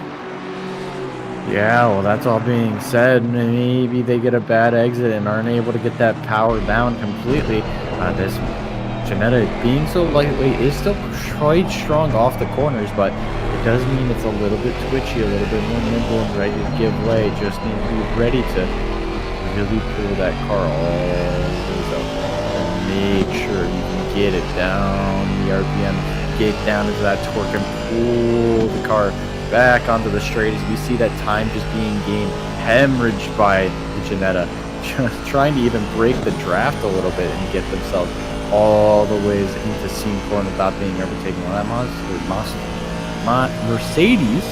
Yeah, well, that's all being said. Maybe they get a bad exit and aren't able to get that power down completely. This Ginetta, being so lightweight, is still quite strong off the corners, but it does mean it's a little bit twitchy, a little bit more nimble and ready to give way. Just need to be ready to really pull that car all the way up and make sure you can get it down the RPM, get down into that torque and pull the car back onto the straight, as we see that time just being gained, hemorrhaged by the Ginetta, just trying to even break the draft a little bit and get themselves all the ways into seam corner without being overtaken. Well, that Mercedes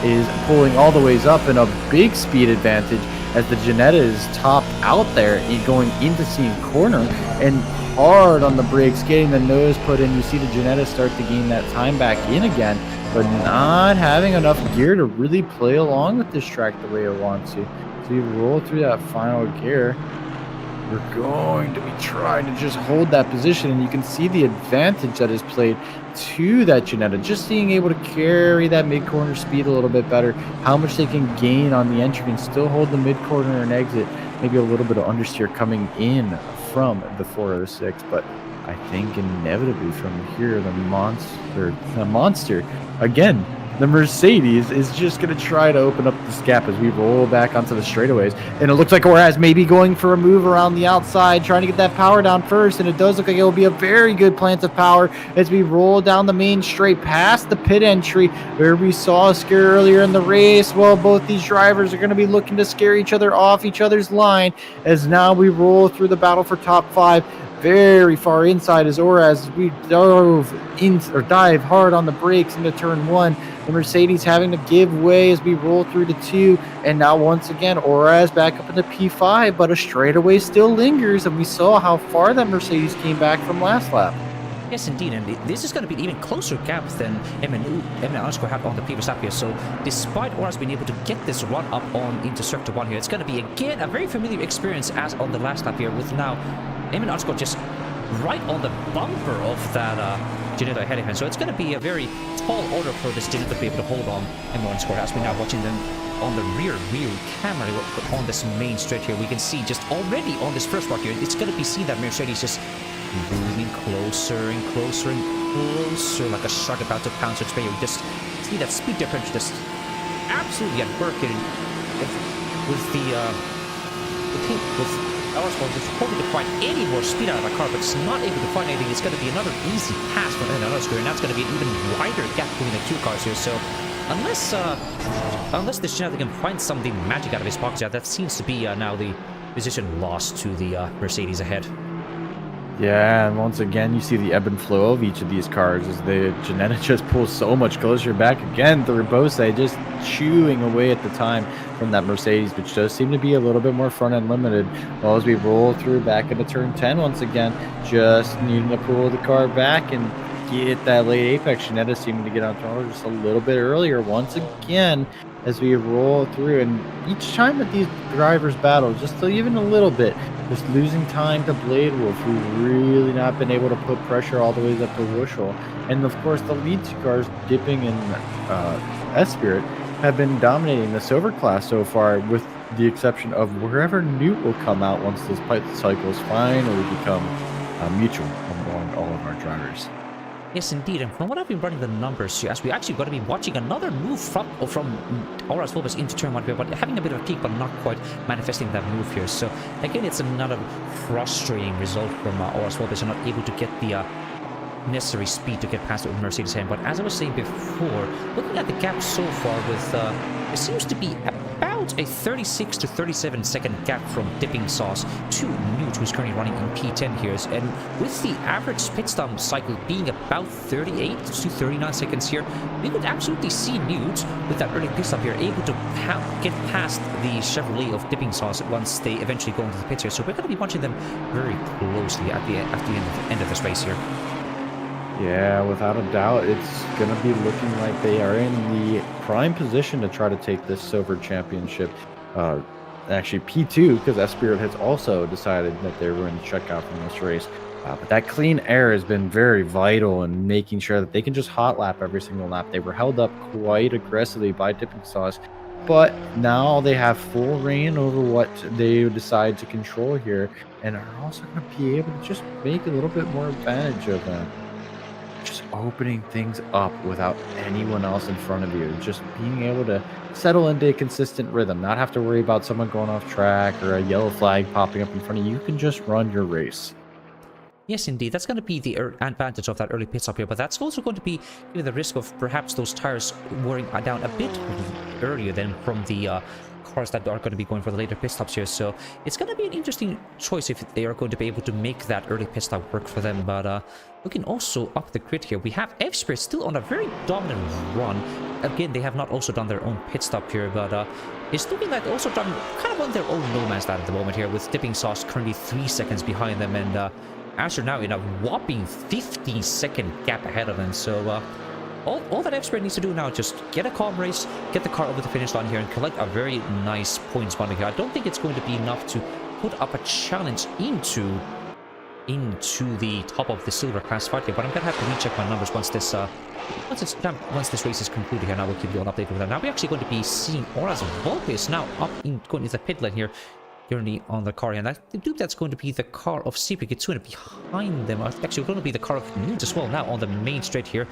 is pulling all the ways up in a big speed advantage as the Ginetta is topped out there going into seam corner and hard on the brakes, getting the nose put in. You see the Ginetta start to gain that time back in again, but not having enough gear to really play along with this track the way it wants to. So you roll through that final gear. We're going to be trying to just hold that position, and you can see the advantage that is played to that Ginetta. Just being able to carry that mid-corner speed a little bit better, how much they can gain on the entry and still hold the mid-corner and exit. Maybe a little bit of understeer coming in from the 406, but I think inevitably from here, the monster, again, the Mercedes is just going to try to open up this gap as we roll back onto the straightaways. And it looks like Oraz may be going for a move around the outside, trying to get that power down first. And it does look like it will be a very good plant of power as we roll down the main straight past the pit entry where we saw a scare earlier in the race. Well, both these drivers are going to be looking to scare each other off each other's line as now we roll through the battle for top 5. Very far inside as Oraz, we dive hard on the brakes into turn 1. The Mercedes having to give way as we roll through to 2. And now once again, Oraz back up into P5, but a straightaway still lingers. And we saw how far that Mercedes came back from last lap. Yes, indeed, and this is going to be an even closer gap than Emmanuel had on the previous lap here. So, despite Oraz being able to get this run up on into Circuit 1 here, it's going to be again a very familiar experience as on the last lap here, with now Emmanuel just right on the bumper of that Ginetta ahead of him. So, it's going to be a very tall order for this Ginetta to be able to hold on Emmanuel as we're now watching them on the rear view camera on this main straight here. We can see just already on this first part here, it's going to be seen that Mercedes just moving closer and closer and closer, like a shark about to pounce its prey. You just see that speed difference just absolutely at work here with Orazco just hoping to find any more speed out of the car, but it's not able to find anything. It's going to be another easy pass for Orazco, and that's going to be an even wider gap between the two cars here. So unless this Ginetta can find something magic out of his pocket, that seems to be now the position lost to the Mercedes ahead. Yeah, and once again, you see the ebb and flow of each of these cars as the Ginetta just pulls so much closer back again through Bose, just chewing away at the time from that Mercedes, which does seem to be a little bit more front-end limited. Well, as we roll through back into turn 10 once again, just needing to pull the car back and get that late apex. Ginetta seeming to get on throttle just a little bit earlier once again as we roll through, and each time that these drivers battle just even a little bit, just losing time to Blade Wolf, who's really not been able to put pressure all the way up to Wushel. And of course the lead two cars, Dipping and S-Spirit, have been dominating the silver class so far, with the exception of wherever Newt will come out once this pipe cycles finally become mutual among all of our drivers. Yes, indeed, and from what I've been running the numbers here, as we're actually going to be watching another move from Oraz Phobos into turn 1 here, but having a bit of a peak, but not quite manifesting that move here. So, again, it's another frustrating result from Oraz Phobos. They're not able to get the necessary speed to get past the Mercedes hand. But as I was saying before, looking at the gap so far with, it seems to be about a 36 to 37 second gap from Dipping Sauce to Newt, who's currently running in P10 here. And with the average pit stop cycle being about 38 to 39 seconds here, we would absolutely see Newt with that early pit stop here able to get past the Chevrolet of Dipping Sauce once they eventually go into the pits here. So we're going to be watching them very closely at the end of this race here. Yeah, without a doubt, it's going to be looking like they are in the prime position to try to take this silver championship. Actually, P2, because S-Spirit has also decided that they're going to check out from this race. But that clean air has been very vital in making sure that they can just hot lap every single lap. They were held up quite aggressively by Dipping Sauce, but now they have full reign over what they decide to control here, and are also going to be able to just make a little bit more advantage of them. Just opening things up without anyone else in front of you. Just being able to settle into a consistent rhythm. Not have to worry about someone going off track or a yellow flag popping up in front of you. You can just run your race. Yes, indeed. That's going to be the advantage of that early pit stop here, but that's also going to be the risk of perhaps those tires wearing down a bit earlier than from the cars that are going to be going for the later pit stops here. So it's going to be an interesting choice if they are going to be able to make that early pit stop work for them. But looking also up the grid here, we have F-Spirit still on a very dominant run. Again, they have not also done their own pit stop here, but it's looking like also done kind of on their own no man's land at the moment here, with Dipping Sauce currently 3 seconds behind them, and Asher now in a whopping 15-second gap ahead of them. So all that F-Spirit needs to do now is just get a calm race, get the car over the finish line here, and collect a very nice points bundle here. I don't think it's going to be enough to put up a challenge into the top of the silver class fight here, but I'm gonna have to recheck my numbers once this race is concluded here. Now we'll keep you on updated with that. Now we're actually going to be seeing Aura's Volpes now going into the pit lane here. Currently on the car, and I believe that's going to be the car of Secret Kitsune behind them. Actually, going to be the car of Nudes as well. Now on the main straight here,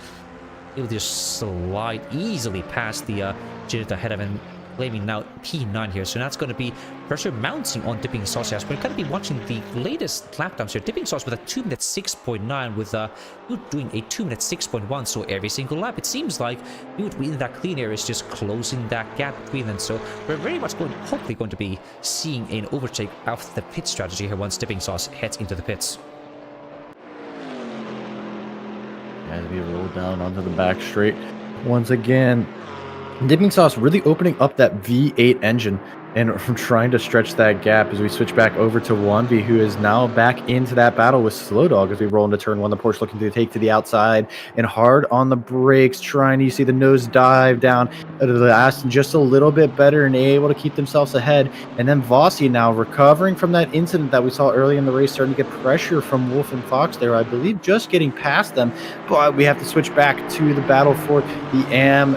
it'll just slide easily past the Jidit ahead of him, claiming now P9 here. So that's going to be pressure mounting on Dipping Sauce. We're going to be watching the latest lap times here. Dipping Sauce with a 2-minute 6.9, with Wood doing a 2-minute 6.1. So every single lap, it seems like Wood in that clean area is just closing that gap between them. So we're very much hopefully going to be seeing an overtake of the pit strategy here once Dipping Sauce heads into the pits. As we roll down onto the back straight once again, Dipping Sauce really opening up that V8 engine and trying to stretch that gap as we switch back over to 1V, who is now back into that battle with Slow Dog as we roll into turn 1. The Porsche looking to take to the outside and hard on the brakes, trying to, you see the nose dive down to the Aston just a little bit better and able to keep themselves ahead. And then Vossi now recovering from that incident that we saw early in the race, starting to get pressure from Wolf and Fox there, I believe just getting past them. But we have to switch back to the battle for the AM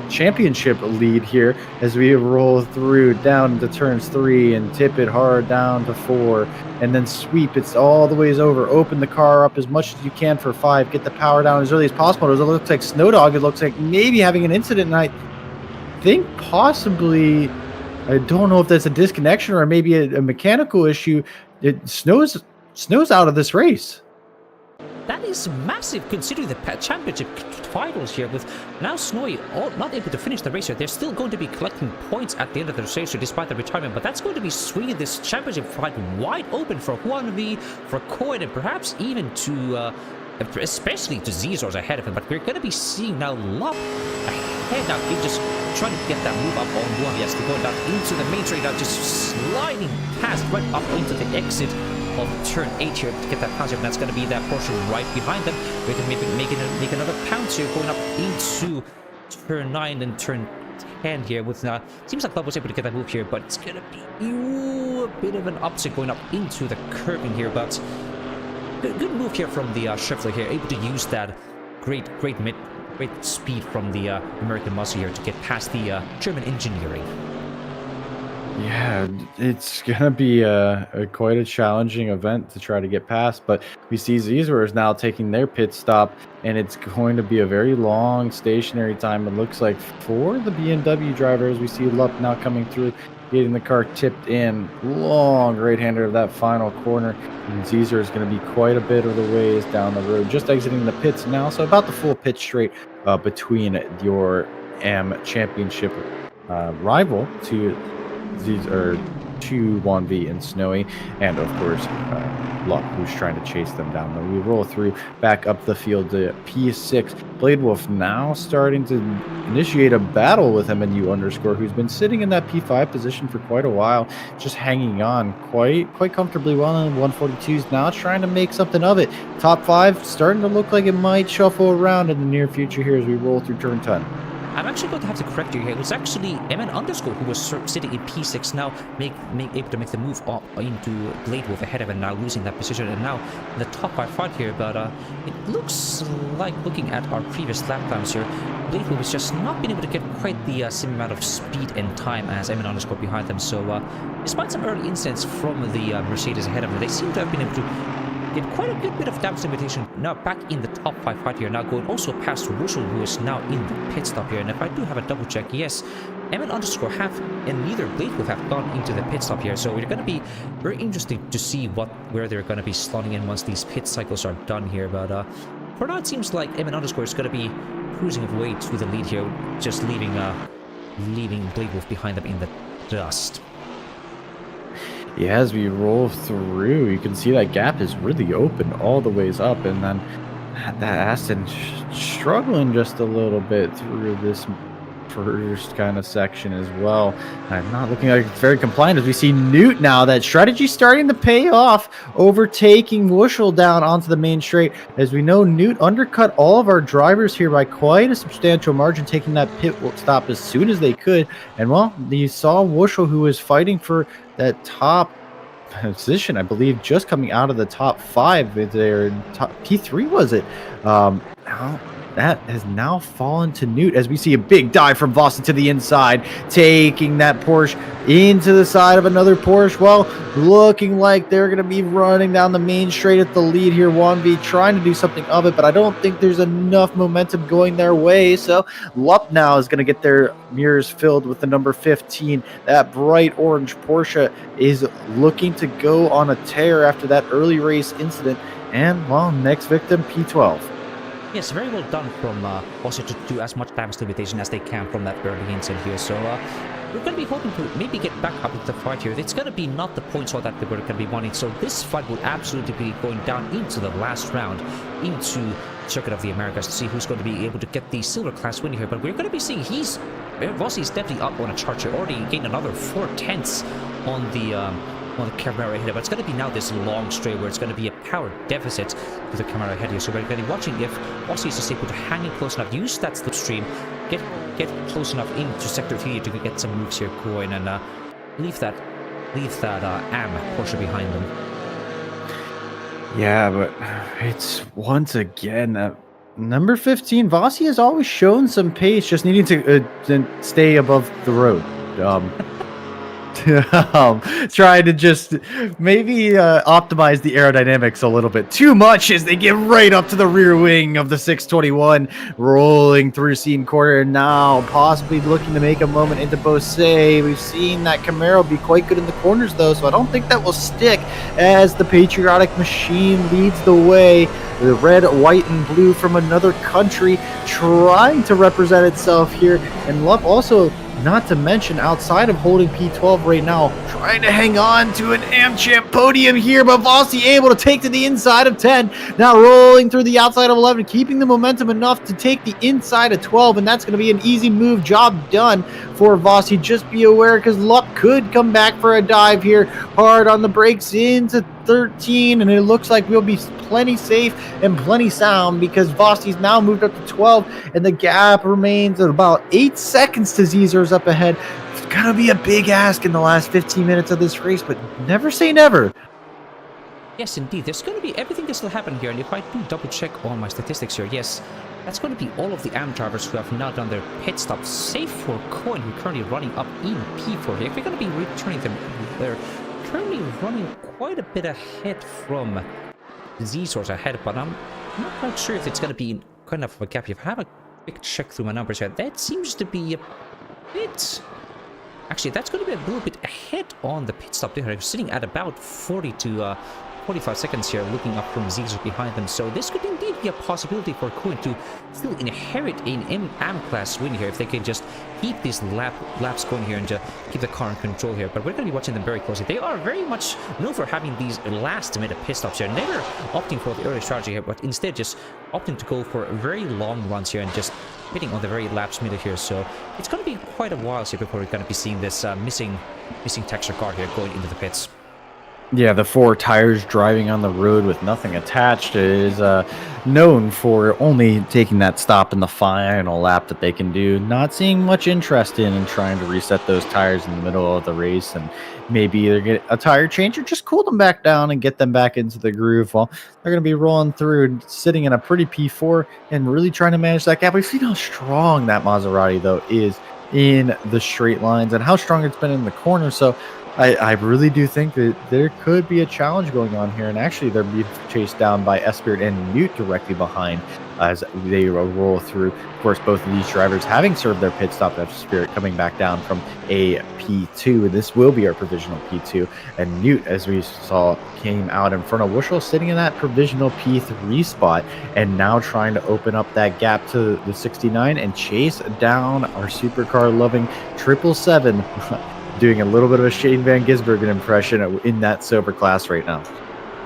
championship lead here as we roll through down into turns 3 and tip it hard down to 4 and then sweep it all the ways over. Open the car up as much as you can for 5. Get the power down as early as possible. It looks like Snowdog, it looks like maybe having an incident, and I think possibly, I don't know if that's a disconnection or maybe a mechanical issue. Snow's out of this race. That is massive considering the championship titles here, with now Snowy not able to finish the race here. They're still going to be collecting points at the end of the race here despite the retirement, but that's going to be swinging this championship fight wide open for 1V, for Coin, and perhaps even to especially to Zizor's ahead of him. But we're going to be seeing now Lop ahead now. He's just trying to get that move up on 1. Yes, they're going down into the main straight now, just sliding past right up into the exit of turn 8 here to get that pounce here, and that's going to be that Porsche right behind them. We're going to make another pounce here going up into turn 9 and turn 10 here. With seems like Club was able to get that move here, but it's going to be a bit of an upset going up into the curbing here. But good move here from the Scheffler here, able to use that great speed from the American muscle here to get past the German engineering. Yeah, it's going to be quite a challenging event to try to get past, but we see Zizor is now taking their pit stop, and it's going to be a very long stationary time, it looks like, for the BMW drivers. We see Lupp now coming through, getting the car tipped in, long right-hander of that final corner, and Zizor is going to be quite a bit of the ways down the road, just exiting the pits now, so about the full pit straight between your AM championship rival to these are 1V and Snowy, and of course Luck, who's trying to chase them down. Then we roll through back up the field to P6. Blade Wolf now starting to initiate a battle with MNU underscore, who's been sitting in that P5 position for quite a while, just hanging on quite comfortably well in 142s, now trying to make something of it. Top 5 starting to look like it might shuffle around in the near future here as we roll through turn 10. I'm actually going to have to correct you here. It was actually MN underscore who was sitting in P6, now able to make the move up into Blade Wolf ahead of him, now losing that position, and now in the top 5 fight here. But it looks like, looking at our previous lap times here, Blade Wolf has just not been able to get quite the same amount of speed and time as MN underscore behind them. So despite some early incidents from the Mercedes ahead of them, they seem to have been able to Did quite a good bit of damage limitation. Now back in the top 5 right here. Now going also past Russell, who is now in the pit stop here. And if I do have a double check, yes, MN underscore have and neither Blade Wolf have gone into the pit stop here. So we're going to be very interesting to see where they're going to be slotting in once these pit cycles are done here. But for now, it seems like MN underscore is going to be cruising away to the lead here, just leaving Blade Wolf behind them in the dust. Yeah, as we roll through, you can see that gap is really open all the ways up, and then that Aston struggling just a little bit through this first kind of section as well. Not looking like it's very compliant as we see Newt now. That strategy starting to pay off, overtaking Wushel down onto the main straight. As we know, Newt undercut all of our drivers here by quite a substantial margin, taking that pit stop as soon as they could. And well, you saw Wushel, who was fighting for that top position, I believe, just coming out of the top 5 there. Top P3 was it? Now that has now fallen to Newt as we see a big dive from Vossi to the inside, taking that Porsche into the side of another Porsche. Well, looking like they're going to be running down the main straight at the lead here. 1V trying to do something of it, but I don't think there's enough momentum going their way. So Lup now is going to get their mirrors filled with the number 15. That bright orange Porsche is looking to go on a tear after that early race incident. And, well, next victim, P12. Yes, very well done from also to do as much damage limitation as they can from that early incident here. So we're going to be hoping to maybe get back up into the fight here. It's going to be not the points all that we're going to be wanting. So this fight will absolutely be going down into the last round, into Circuit of the Americas, to see who's going to be able to get the silver class win here. But we're going to be seeing Vossi is definitely up on a chart here, already gained another 4/10 on the camera header, but it's going to be now this long straight where it's going to be a power deficit to the camera head here. So we're going to be watching if Vossi is just able to hang in close enough, use that slipstream, get close enough into sector 3 to get some moves here going, and leave that AM Porsche behind them. Yeah, but it's once again number 15. Vossi has always shown some pace, just needing to stay above the road. Trying to just maybe optimize the aerodynamics a little bit too much as they get right up to the rear wing of the 621, rolling through Seam Corner, and now possibly looking to make a moment into Bose. We've seen that Camaro be quite good in the corners though, so I don't think that will stick as the Patriotic Machine leads the way. The red, white, and blue from another country trying to represent itself here, and Lup also, not to mention, outside of holding P12 right now, trying to hang on to an AmChamp podium here, but Vossi able to take to the inside of 10. Now rolling through the outside of 11, keeping the momentum enough to take the inside of 12, and that's going to be an easy move. Job done for Vossi. Just be aware because Lup could come back for a dive here. Hard on the brakes into 13, and it looks like we'll be plenty safe and plenty sound because Vossi's now moved up to 12, and the gap remains at about 8 seconds to Zizer's up ahead. It's gonna be a big ask in the last 15 minutes of this race, but never say never. Yes, indeed. There's going to be everything that still happen here, and if I do double check on my statistics here, yes, that's going to be all of the AM drivers who have now done their pit stop, save for Cohen, who currently running up in P4 here. If we're going to be returning them, they're currently running quite a bit ahead from Z-Source ahead, but I'm not quite sure if it's going to be kind of a gap. If I have a quick check through my numbers here, that seems to be a bit... Actually, that's going to be a little bit ahead on the pit stop there. I'm sitting at about 40 to 45 seconds here, looking up from Zizor behind them. So this could indeed be a possibility for Cohen to still inherit an AM class win here if they can just keep these laps going here and just keep the car in control here. But we're going to be watching them very closely. They are very much known for having these last-minute pit stops here, never opting for the early strategy here, but instead just opting to go for very long runs here and just hitting on the very laps middle here. So it's going to be quite a while here before we're going to be seeing this missing texture car here going into the pits. Yeah, the 4 tires driving on the road with nothing attached is known for only taking that stop in the final lap that they can do. Not seeing much interest in trying to reset those tires in the middle of the race and maybe either get a tire change or just cool them back down and get them back into the groove. Well, they're going to be rolling through and sitting in a pretty P4 and really trying to manage that gap. We've seen how strong that Maserati, though, is in the straight lines and how strong it's been in the corner. So I really do think that there could be a challenge going on here, and actually they're being chased down by Espirit and Newt directly behind as they roll through. Of course, both of these drivers having served their pit stop, Espirit coming back down from a P2. This will be our provisional P2, and Newt, as we saw, came out in front of Wushel, sitting in that provisional P3 spot, and now trying to open up that gap to the 69 and chase down our supercar-loving 777. Doing a little bit of a Shane Van Gisbergen impression in that silver class right now.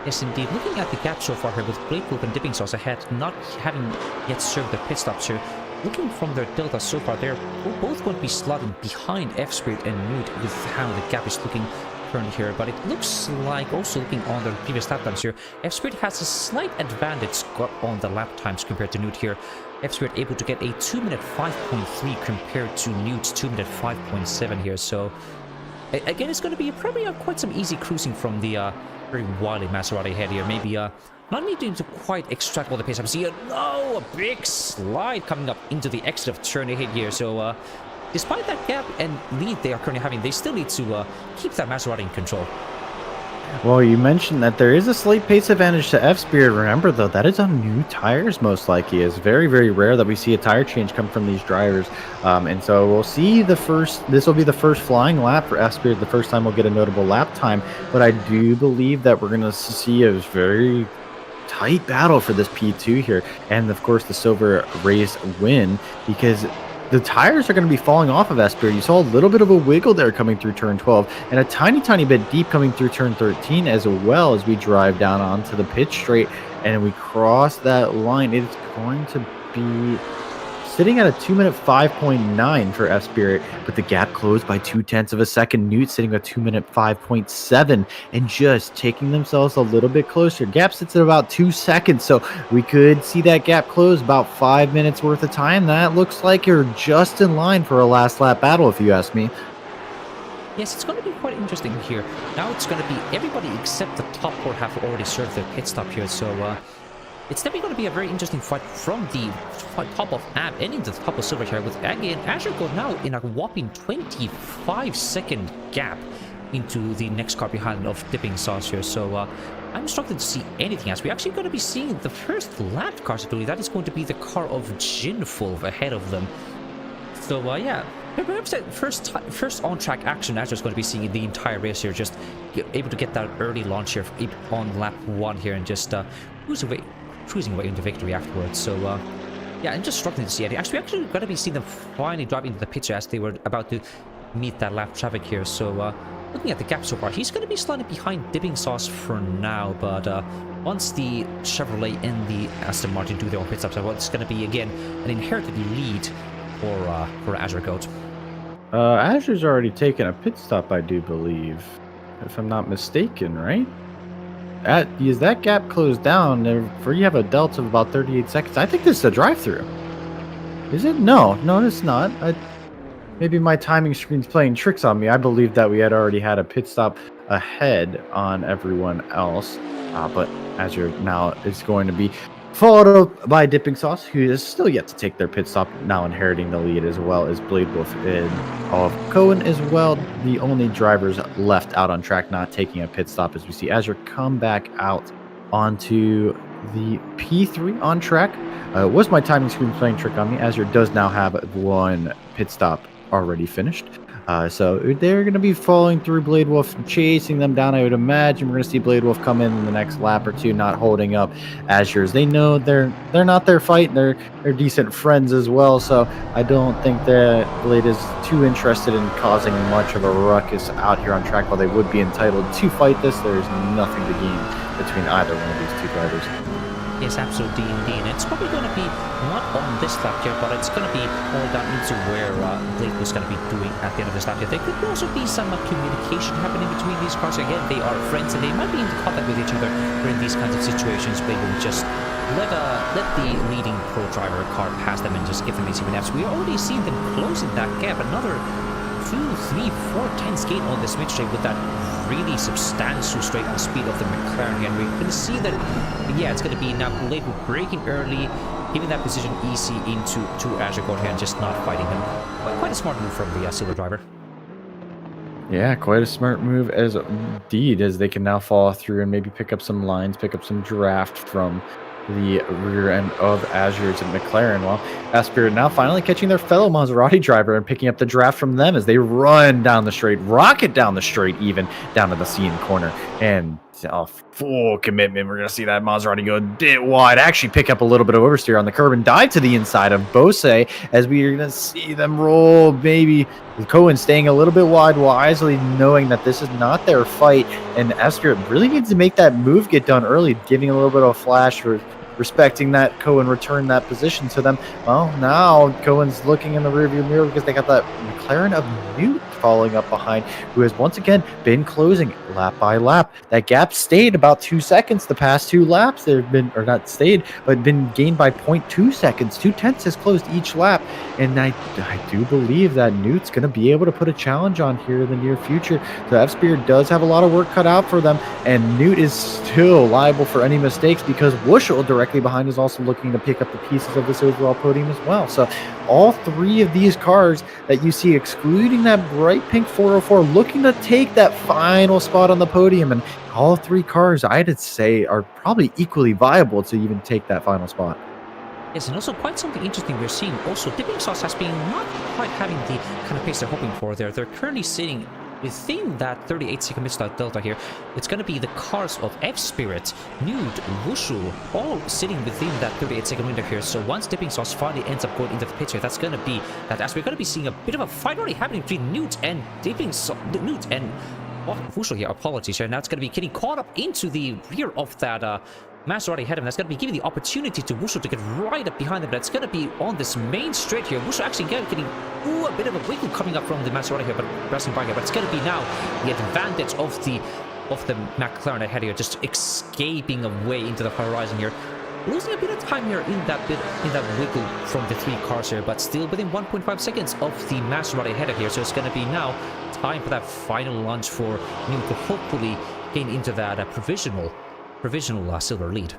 Yes, indeed. Looking at the gap so far here with Blade Wolf and Dipping Sauce ahead, not having yet served their pit stops here. Looking from their delta so far, they're both going to be slotting behind F-Spirit and Newt with how the gap is looking currently here. But it looks like, also looking on their previous lap times here, F-Spirit has a slight advantage got on the lap times compared to Newt here. F-Spirit able to get a 2-minute 5.3 compared to Newt's 2-minute 5.7 here. So again, it's going to be probably quite some easy cruising from the very wily Maserati ahead here. Maybe not needing to quite extract all the pace. I'm seeing a big slide coming up into the exit of turn 8 here. So despite that gap and lead they are currently having, they still need to keep that Maserati in control. Well, you mentioned that there is a slight pace advantage to F-Spirit. Remember, though, that is on new tires, most likely. It's very, very rare that we see a tire change come from these drivers. And so we'll see this will be the first flying lap for F-Spirit, the first time we'll get a notable lap time. But I do believe that we're going to see a very tight battle for this P2 here. And, of course, the silver race win, because the tires are going to be falling off of Espirit. You saw a little bit of a wiggle there coming through turn 12 and a tiny bit deep coming through turn 13 as well as we drive down onto the pit straight and we cross that line. It's going to be sitting at a 2-minute 5.9 for F-Spirit, but the gap closed by 0.2 of a second. Newt sitting at 2-minute 5.7 and just taking themselves a little bit closer. Gap sits at about 2 seconds, so we could see that gap close about 5 minutes worth of time. That looks like you're just in line for a last lap battle, if you ask me. Yes, it's going to be quite interesting here. Now it's going to be everybody except the top four have already served their pit stop here, so it's definitely going to be a very interesting fight from the top of Ab and into the top of Silver here, with again Azure Gold now in a whopping 25-second gap into the next car behind of Dipping Sauce here. So I'm struggling to see anything else. We're actually going to be seeing the first lap cars, I believe. That is going to be the car of Jinful ahead of them. So yeah, perhaps that first on-track action Azure's going to be seeing the entire race here, just able to get that early launch here on lap 1 here and just cruising away into victory afterwards. So yeah, I'm just struggling to see it. Actually, we're actually going to be seeing them finally drive into the pits as they were about to meet that lap traffic here. So looking at the gap so far, he's going to be slightly behind Dipping Sauce for now, but once the Chevrolet and the Aston Martin do their own pit stops, it's going to be again an inherited lead for Azure Goat. Azure's already taken a pit stop, I do believe, if I'm not mistaken, right? Is that gap closed down, for you have a delta of about 38 seconds. I think this is a drive-through. Is it? No, it's not. Maybe my timing screen's playing tricks on me. I believe that we had already had a pit stop ahead on everyone else. But Azure now is going to be followed up by Dipping Sauce, who is still yet to take their pit stop, now inheriting the lead, as well as Blade Wolf and Olive Cohen as well. The only drivers left out on track not taking a pit stop, as we see Azure come back out onto the P3 on track. Was my timing screen playing trick on me? Azure does now have one pit stop already finished. So they're going to be following through Blade Wolf, chasing them down. I would imagine we're going to see Blade Wolf come in the next lap or two, not holding up Azure's. They know they're not their fight. They're decent friends as well. So I don't think that Blade is too interested in causing much of a ruckus out here on track. While they would be entitled to fight this, there's nothing to gain between either one of these two drivers. Yes, absolutely, indeed. It's probably going to be not on this lap here, but it's going to be all down into where Blake was going to be doing at the end of this lap here. There could also be some communication happening between these cars. Again, they are friends and they might be in contact with each other during these kinds of situations. Blake will just let the leading pro driver car pass them and just give them easy laps. We already seen them closing that gap. Another 2, 3, 4 tenths gain on this mid straight with that really substantial straight on the speed of the McLaren, and we can see that, yeah, it's going to be now Blade braking early, giving that position easy into Azure Gold here and just not fighting him. Quite a smart move from the silver driver. Yeah, quite a smart move as indeed, as they can now follow through and maybe pick up some lines, pick up some draft from the rear end of Azure's and McLaren. Well, Aspire now finally catching their fellow Maserati driver and picking up the draft from them as they run down the straight, rocket down the straight, even down to the CN corner. And full commitment. We're going to see that Maserati go a bit wide, actually pick up a little bit of oversteer on the curb and dive to the inside of Bose as we are going to see them roll. Maybe Cohen staying a little bit wide, wisely knowing that this is not their fight. And Aspire really needs to make that move get done early, giving a little bit of a flash for respecting that Cohen returned that position to them. Well, now Cohen's looking in the rearview mirror because they got that McLaren of Newt following up behind, who has once again been closing lap by lap. That gap stayed about 2 seconds the past 2 laps. They've been, or not stayed, but been gained by 0.2 seconds. 2/10 has closed each lap. And I do believe that Newt's going to be able to put a challenge on here in the near future. So F-Spear does have a lot of work cut out for them, and Newt is still liable for any mistakes because Wushel directly behind is also looking to pick up the pieces of this overall podium as well. So all 3 of these cars that you see, excluding that bright pink 404, looking to take that final spot on the podium, and all 3 cars I'd say are probably equally viable to even take that final spot. Yes, and also quite something interesting we're seeing. Also, Dipping Sauce has been not quite having the kind of pace they're hoping for there. They're currently sitting within that 38-second mid-start delta here. It's going to be the cars of F-Spirit, Nude, Wushu, all sitting within that 38-second window here. So once Dipping Sauce finally ends up going into the pit here, that's going to be that, as we're going to be seeing a bit of a fight already happening between Nude and Dipping Sauce, Nude and Wushu here. Apologies here. Now it's going to be getting caught up into the rear of that Maserati ahead of him. That's going to be giving the opportunity to Wushu to get right up behind him. That's going to be on this main straight here. Wushu actually getting a bit of a wiggle coming up from the Maserati here, but pressing by here. But it's going to be now the advantage of the McLaren ahead here, just escaping away into the horizon here. Losing a bit of time here in that wiggle from the 3 cars here, but still within 1.5 seconds of the Maserati ahead of here. So it's going to be now time for that final launch for New to hopefully gain into that provisional silver lead.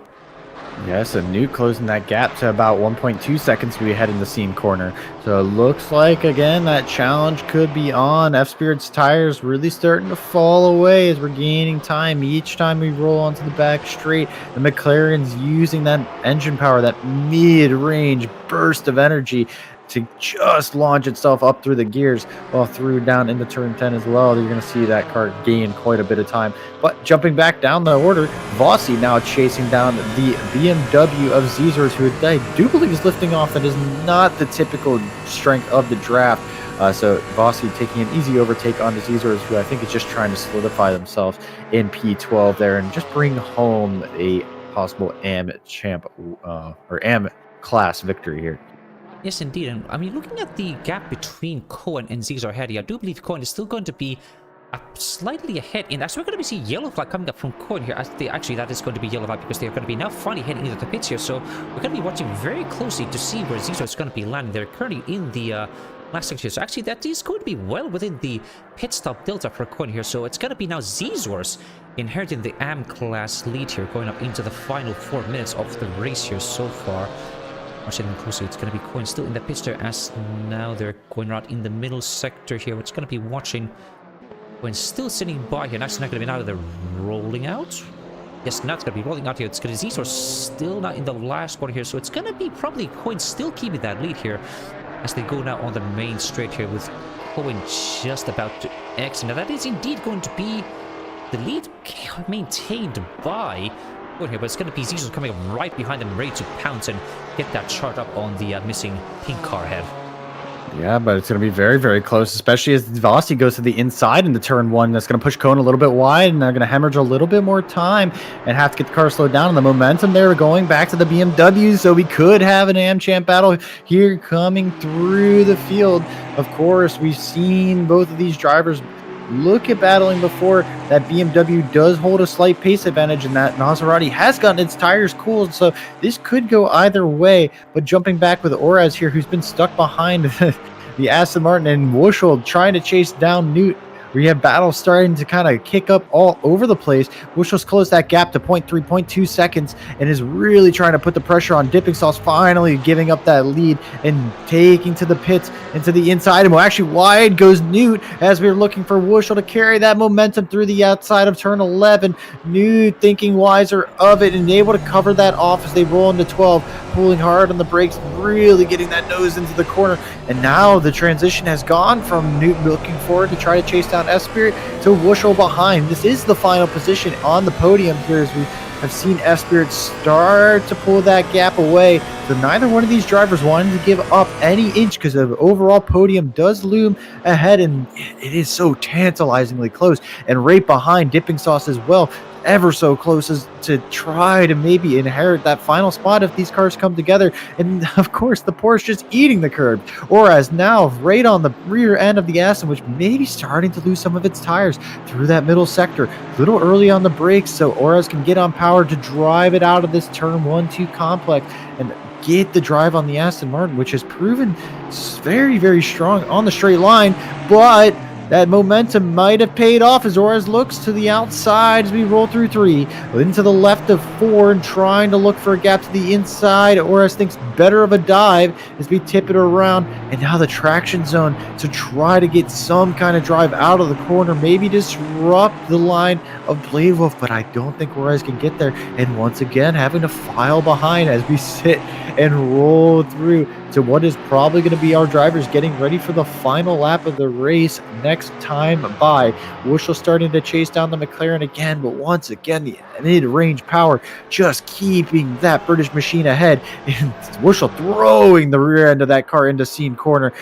Yes, and Newt closing that gap to about 1.2 seconds we head in the scene corner. So it looks like, again, that challenge could be on. F-Spirit's tires really starting to fall away as we're gaining time. Each time we roll onto the back straight, the McLaren's using that engine power, that mid-range burst of energy to just launch itself up through the gears while through down into turn 10 as well. You're going to see that car gain quite a bit of time. But jumping back down the order, Vossi now chasing down the BMW of Zezors, who I do believe is lifting off. That is not the typical strength of the draft. So Vossi taking an easy overtake on the Zezors, who I think is just trying to solidify themselves in P12 there and just bring home a possible AM champ or AM class victory here. Yes, indeed. And I mean, looking at the gap between Cohen and Zezor ahead, I do believe Cohen is still going to be slightly ahead. And as we're going to be seeing yellow flag coming up from Cohen here, actually that is going to be yellow flag because they're going to be now finally heading into the pits here. So we're going to be watching very closely to see where Zezor is going to be landing. They're currently in the last section. So actually that is going to be well within the pit stop delta for Cohen here. So it's going to be now Zezor's inheriting the AM class lead here, going up into the final 4 minutes of the race here so far. Watching them closely, it's going to be Cohen still in the pits there, as now they're going right in the middle sector here. It's going to be watching Cohen still sitting by here. That's not going to be now they're rolling out. Yes, now it's going to be rolling out here. It's going to be Zezor still not in the last one here, so it's going to be probably Cohen still keeping that lead here as they go now on the main straight here with Cohen just about to exit. Now that is indeed going to be the lead maintained by here, but it's going to be Zezor coming up right behind them, ready to pounce and get that chart up on the missing pink car ahead. Yeah, but it's going to be very, very close, especially as Vossi goes to the inside into turn 1. That's going to push Cohen a little bit wide, and they're going to hemorrhage a little bit more time and have to get the car slowed down. And the momentum there going back to the BMW, so we could have an AM champ battle here coming through the field. Of course, we've seen both of these drivers look at battling before. That BMW does hold a slight pace advantage, and that Maserati has gotten its tires cooled, so this could go either way. But jumping back with Oraz here, who's been stuck behind the Aston Martin, and Wushel trying to chase down Newt We have battles starting to kind of kick up all over the place. Wuschel's closed that gap to 0.3, 0.2 seconds and is really trying to put the pressure on. Dipping Sauce finally giving up that lead and taking to the pits into the inside. And well, actually wide goes Newt as we're looking for Wuschel to carry that momentum through the outside of turn 11. Newt thinking wiser of it and able to cover that off as they roll into 12, pulling hard on the brakes, really getting that nose into the corner. And now the transition has gone from Newt looking forward to try to chase down F-Spirit to Wuschel behind. This is the final position on the podium here as we have seen F-Spirit start to pull that gap away. So neither one of these drivers wanted to give up any inch because the overall podium does loom ahead, and it is so tantalizingly close. And right behind Dipping Sauce as well, ever so close as to try to maybe inherit that final spot if these cars come together. And of course the Porsche just eating the curb, or as now right on the rear end of the Aston, which may be starting to lose some of its tires through that middle sector. A little early on the brakes, so Oras can get on power to drive it out of this turn 1-2 complex and get the drive on the Aston Martin, which has proven very, very strong on the straight line. But that momentum might have paid off as Oras looks to the outside as we roll through 3, into the left of 4 and trying to look for a gap to the inside. Oras thinks better of a dive as we tip it around, and now the traction zone to try to get some kind of drive out of the corner, maybe disrupt the line of Blade Wolf, but I don't think Oras can get there. And once again, having to file behind as we sit and roll through to what is probably going to be our drivers getting ready for the final lap of the race next time by. Wuschel starting to chase down the McLaren again, but once again, the mid-range power just keeping that British machine ahead. And Wuschel throwing the rear end of that car into Scene Corner.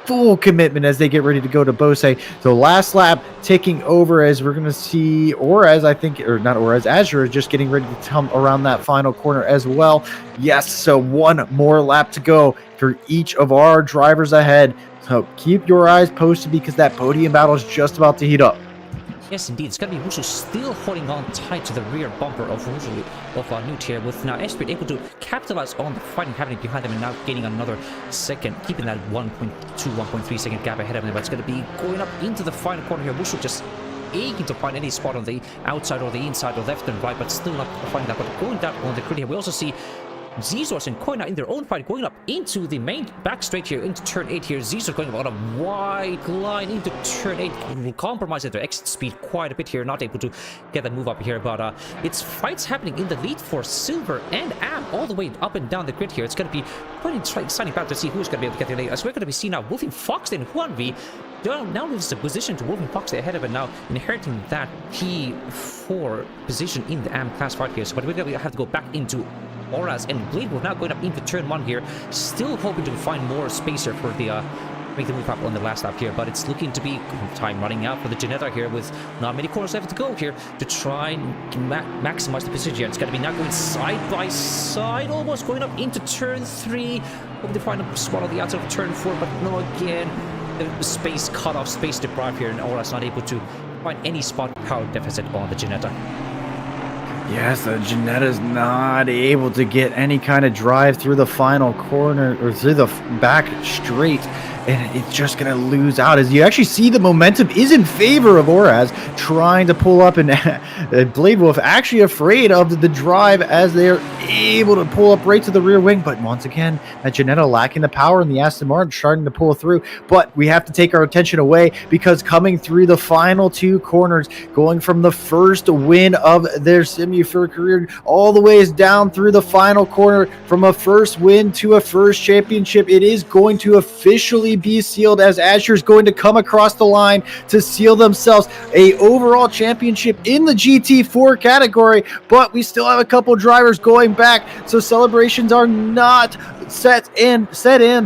Full commitment as they get ready to go to Bose. So last lap ticking over as we're going to see Oras, I think, or not Oras, Azure is just getting ready to come around that final corner as well. Yes, so one more lap to go for each of our drivers ahead. So keep your eyes posted because that podium battle is just about to heat up. Yes, indeed. It's going to be Wuschel still holding on tight to the rear bumper of Newt here, with now F-Spirit able to capitalize on the fighting happening behind them and now gaining another second, keeping that 1.2, 1.3 second gap ahead of them. But it's going to be going up into the final corner here. Wuschel just aching to find any spot on the outside or the inside or left and right, but still not finding that. But going down on the grid here, we also see Zizors and Koina in their own fight going up into the main back straight here into turn 8 here. Zizor going on a wide line into turn 8, compromising their exit speed quite a bit here, not able to get that move up here. But it's fights happening in the lead for Silver and Am all the way up and down the grid here. It's going to be quite exciting battle to see who's going to be able to get there later, as we're going to be seeing now Wolfing Fox and Huanvi now loses the position to Wolfing Fox ahead of it, now inheriting that P4 position in the Am class fight here. So, but we're going to have to go back into Oras and Blade Wolf now going up into turn 1 here, still hoping to find more space here for the make the move up on the last lap here, but it's looking to be time running out for the Ginetta here with not many corners left to go here to try and maximize the position here. It's going to be now going side by side, almost going up into turn 3, hoping to find a spot on the outside of turn 4, but no, again the space cut off, space deprived here, and Oras not able to find any spot power deficit on the Ginetta. Yes, the Ginetta's not able to get any kind of drive through the final corner or through the back straight, and it's just going to lose out. As you actually see, the momentum is in favor of Oras trying to pull up, and Blade Wolf actually afraid of the drive as they're able to pull up right to the rear wing. But once again, that Ginetta lacking the power, and the Aston Martin starting to pull through. But we have to take our attention away because coming through the final 2 corners, going from the first win of their Simufur career all the way down through the final corner, from a first win to a first championship, it is going to officially be sealed as Azure is going to come across the line to seal themselves a overall championship in the GT4 category. But we still have a couple drivers going back, so celebrations are not set and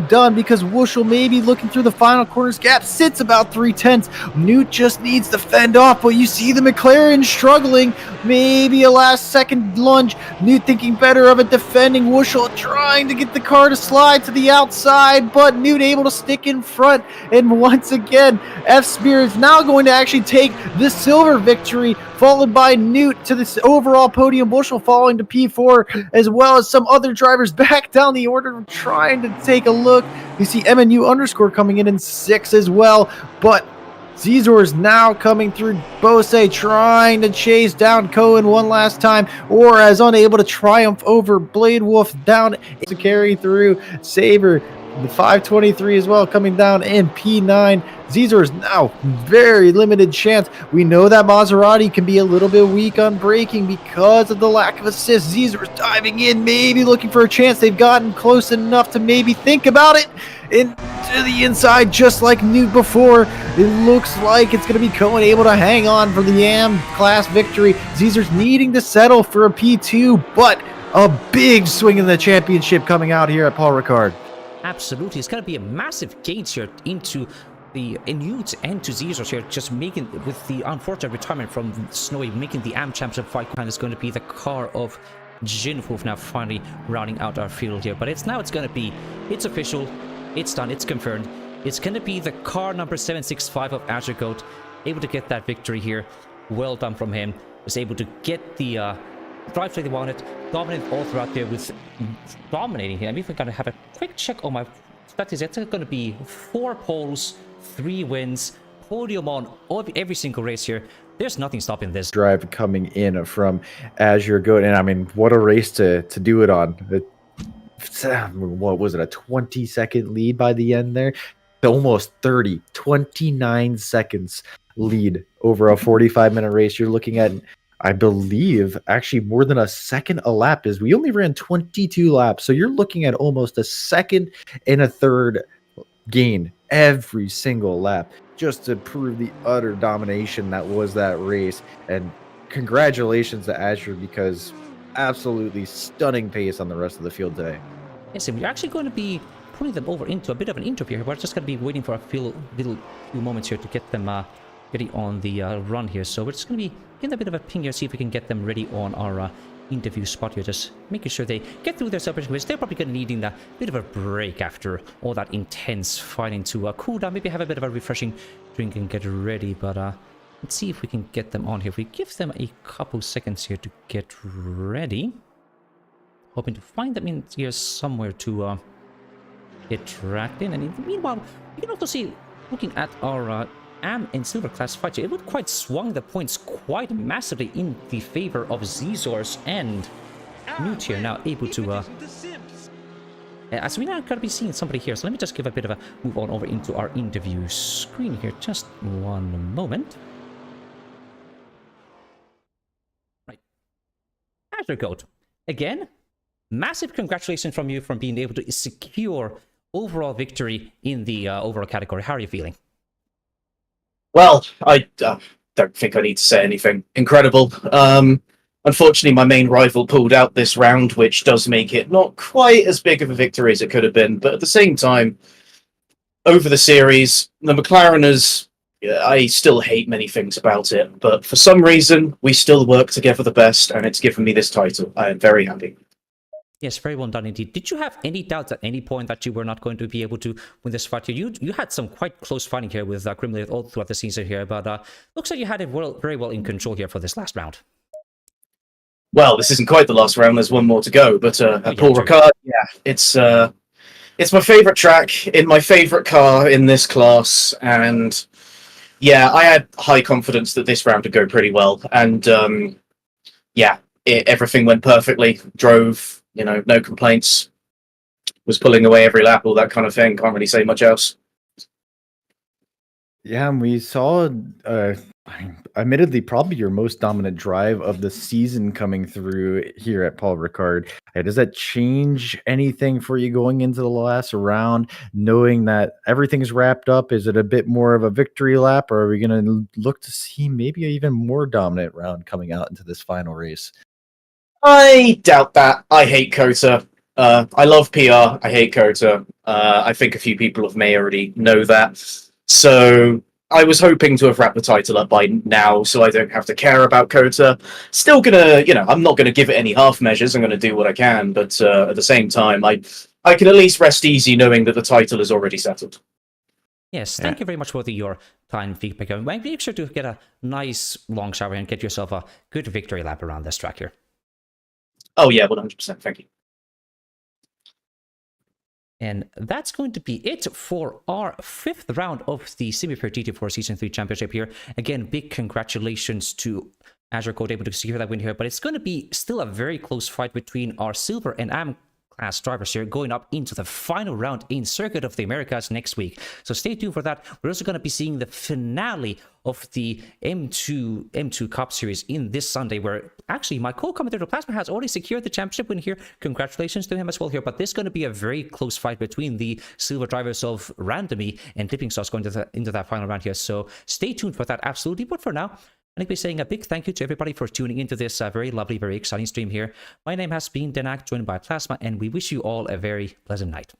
done because Wuschel may be looking through the final corners. Gap sits about 3/10. Newt just needs to fend off, but you see the McLaren struggling, maybe a last second lunge. Newt thinking better of it, defending. Wuschel trying to get the car to slide to the outside, but Newt able to stick in front. And once again, F-Spear is now going to actually take the silver victory, followed by Newt to this overall podium. Wuschel falling to P4, as well as some other drivers back down the order trying to take a look. You see MNU underscore coming in 6 as well, but Zizor's now coming through. Bose trying to chase down Cohen one last time, or as unable to triumph over Blade Wolf down to carry through. Saber, the 523 as well, coming down in P9. Zizor's now very limited chance. We know that Maserati can be a little bit weak on braking because of the lack of assist. Zizor's diving in, maybe looking for a chance. They've gotten close enough to maybe think about it. Into the inside, just like Newt before. It looks like it's going to be Cohen able to hang on for the AM class victory. Zizor's needing to settle for a P2, but a big swing in the championship coming out here at Paul Ricard. Absolutely. It's going to be a massive gain here into the Newt and to Zizor here, just making, with the unfortunate retirement from Snowy, making the AM Championship fight kind is going to be the car of Simufur now finally rounding out our field here. But it's going to be, it's official, it's done, it's confirmed. It's going to be the car number 765 of Azure Goat, able to get that victory here. Well done from him. Was able to get the drive like they wanted, dominant all throughout there with dominating here. I'm even going to have a quick check on my stats. It's going to be 4 poles, 3 wins, podium on every single race here. There's nothing stopping this drive coming in from Azure Goat, and I mean, what a race to do it on. What was it, a 20-second lead by the end there? Almost 30, 29 seconds lead over a 45-minute race. You're looking at, I believe, actually more than a second a lap. Is we only ran 22 laps, so you're looking at almost a second and a third gain every single lap, just to prove the utter domination that was that race. And congratulations to Azure, because absolutely stunning pace on the rest of the field today. Yes, and we're actually going to be putting them over into a bit of an interview here. We're just going to be waiting for a few moments here to get them ready on the run here. So we're just going to be getting a bit of a ping here, see if we can get them ready on our interview spot here, just making sure they get through their celebration, which they're probably going to need a bit of a break after all that intense fighting to cool down, maybe have a bit of a refreshing drink and get ready. But let's see if we can get them on here. If we give them a couple seconds here to get ready, hoping to find them in here somewhere to get tracked in. And meanwhile, you can also see, looking at our AM and Silver class fight here, it would quite swung the points quite massively in the favor of Zizors and Newt here, now able to as we now gotta be seeing somebody here. So let me just give a bit of a move on over into our interview screen here. Just one moment. Right, Azure Goat, again, massive congratulations from you from being able to secure overall victory in the overall category. How are you feeling? Well, I don't think I need to say anything. Incredible. Unfortunately, my main rival pulled out this round, which does make it not quite as big of a victory as it could have been. But at the same time, over the series, the McLareners, I still hate many things about it. But for some reason, we still work together the best, and it's given me this title. I am very happy. Yes, very well done indeed. Did you have any doubts at any point that you were not going to be able to win this fight? You had some quite close fighting here with Grimly all throughout the season here, but looks like you had it very well in control here for this last round. Well, this isn't quite the last round. There's one more to go. But Paul Ricard, yeah, it's my favorite track in my favorite car in this class, and yeah, I had high confidence that this round would go pretty well, and yeah, everything went perfectly. Drove. You know, no complaints. Was pulling away every lap, all that kind of thing. Can't really say much else. Yeah, and we saw, admittedly, probably your most dominant drive of the season coming through here at Paul Ricard. Does that change anything for you going into the last round, knowing that everything's wrapped up? Is it a bit more of a victory lap, or are we going to look to see maybe an even more dominant round coming out into this final race? I doubt that. I hate Kota. I love PR. I hate Kota. I think a few people may already know that. So I was hoping to have wrapped the title up by now, so I don't have to care about Kota. Still gonna, I'm not gonna give it any half measures. I'm gonna do what I can, but at the same time, I can at least rest easy knowing that the title is already settled. Yes, thank you very much for your time feedback. Make sure to get a nice long shower and get yourself a good victory lap around this track here. Oh, yeah, 100%. Thank you. And that's going to be it for our 5th round of the Simufur GT4 Season 3 Championship here. Again, big congratulations to Azure Code able to secure that win here, but it's going to be still a very close fight between our Silver and AM class drivers here going up into the final round in Circuit of the Americas next week. So stay tuned for that. We're also going to be seeing the finale of the M2 Cup Series in this Sunday, where actually my co-commentator Plasma has already secured the championship win here. Congratulations to him as well here. But this is going to be a very close fight between the silver drivers of Randomy and Dipping Sauce going into that final round here. So stay tuned for that, absolutely. But for now, I'd like to be saying a big thank you to everybody for tuning into this very lovely, very exciting stream here. My name has been Denak, joined by Plasma, and we wish you all a very pleasant night.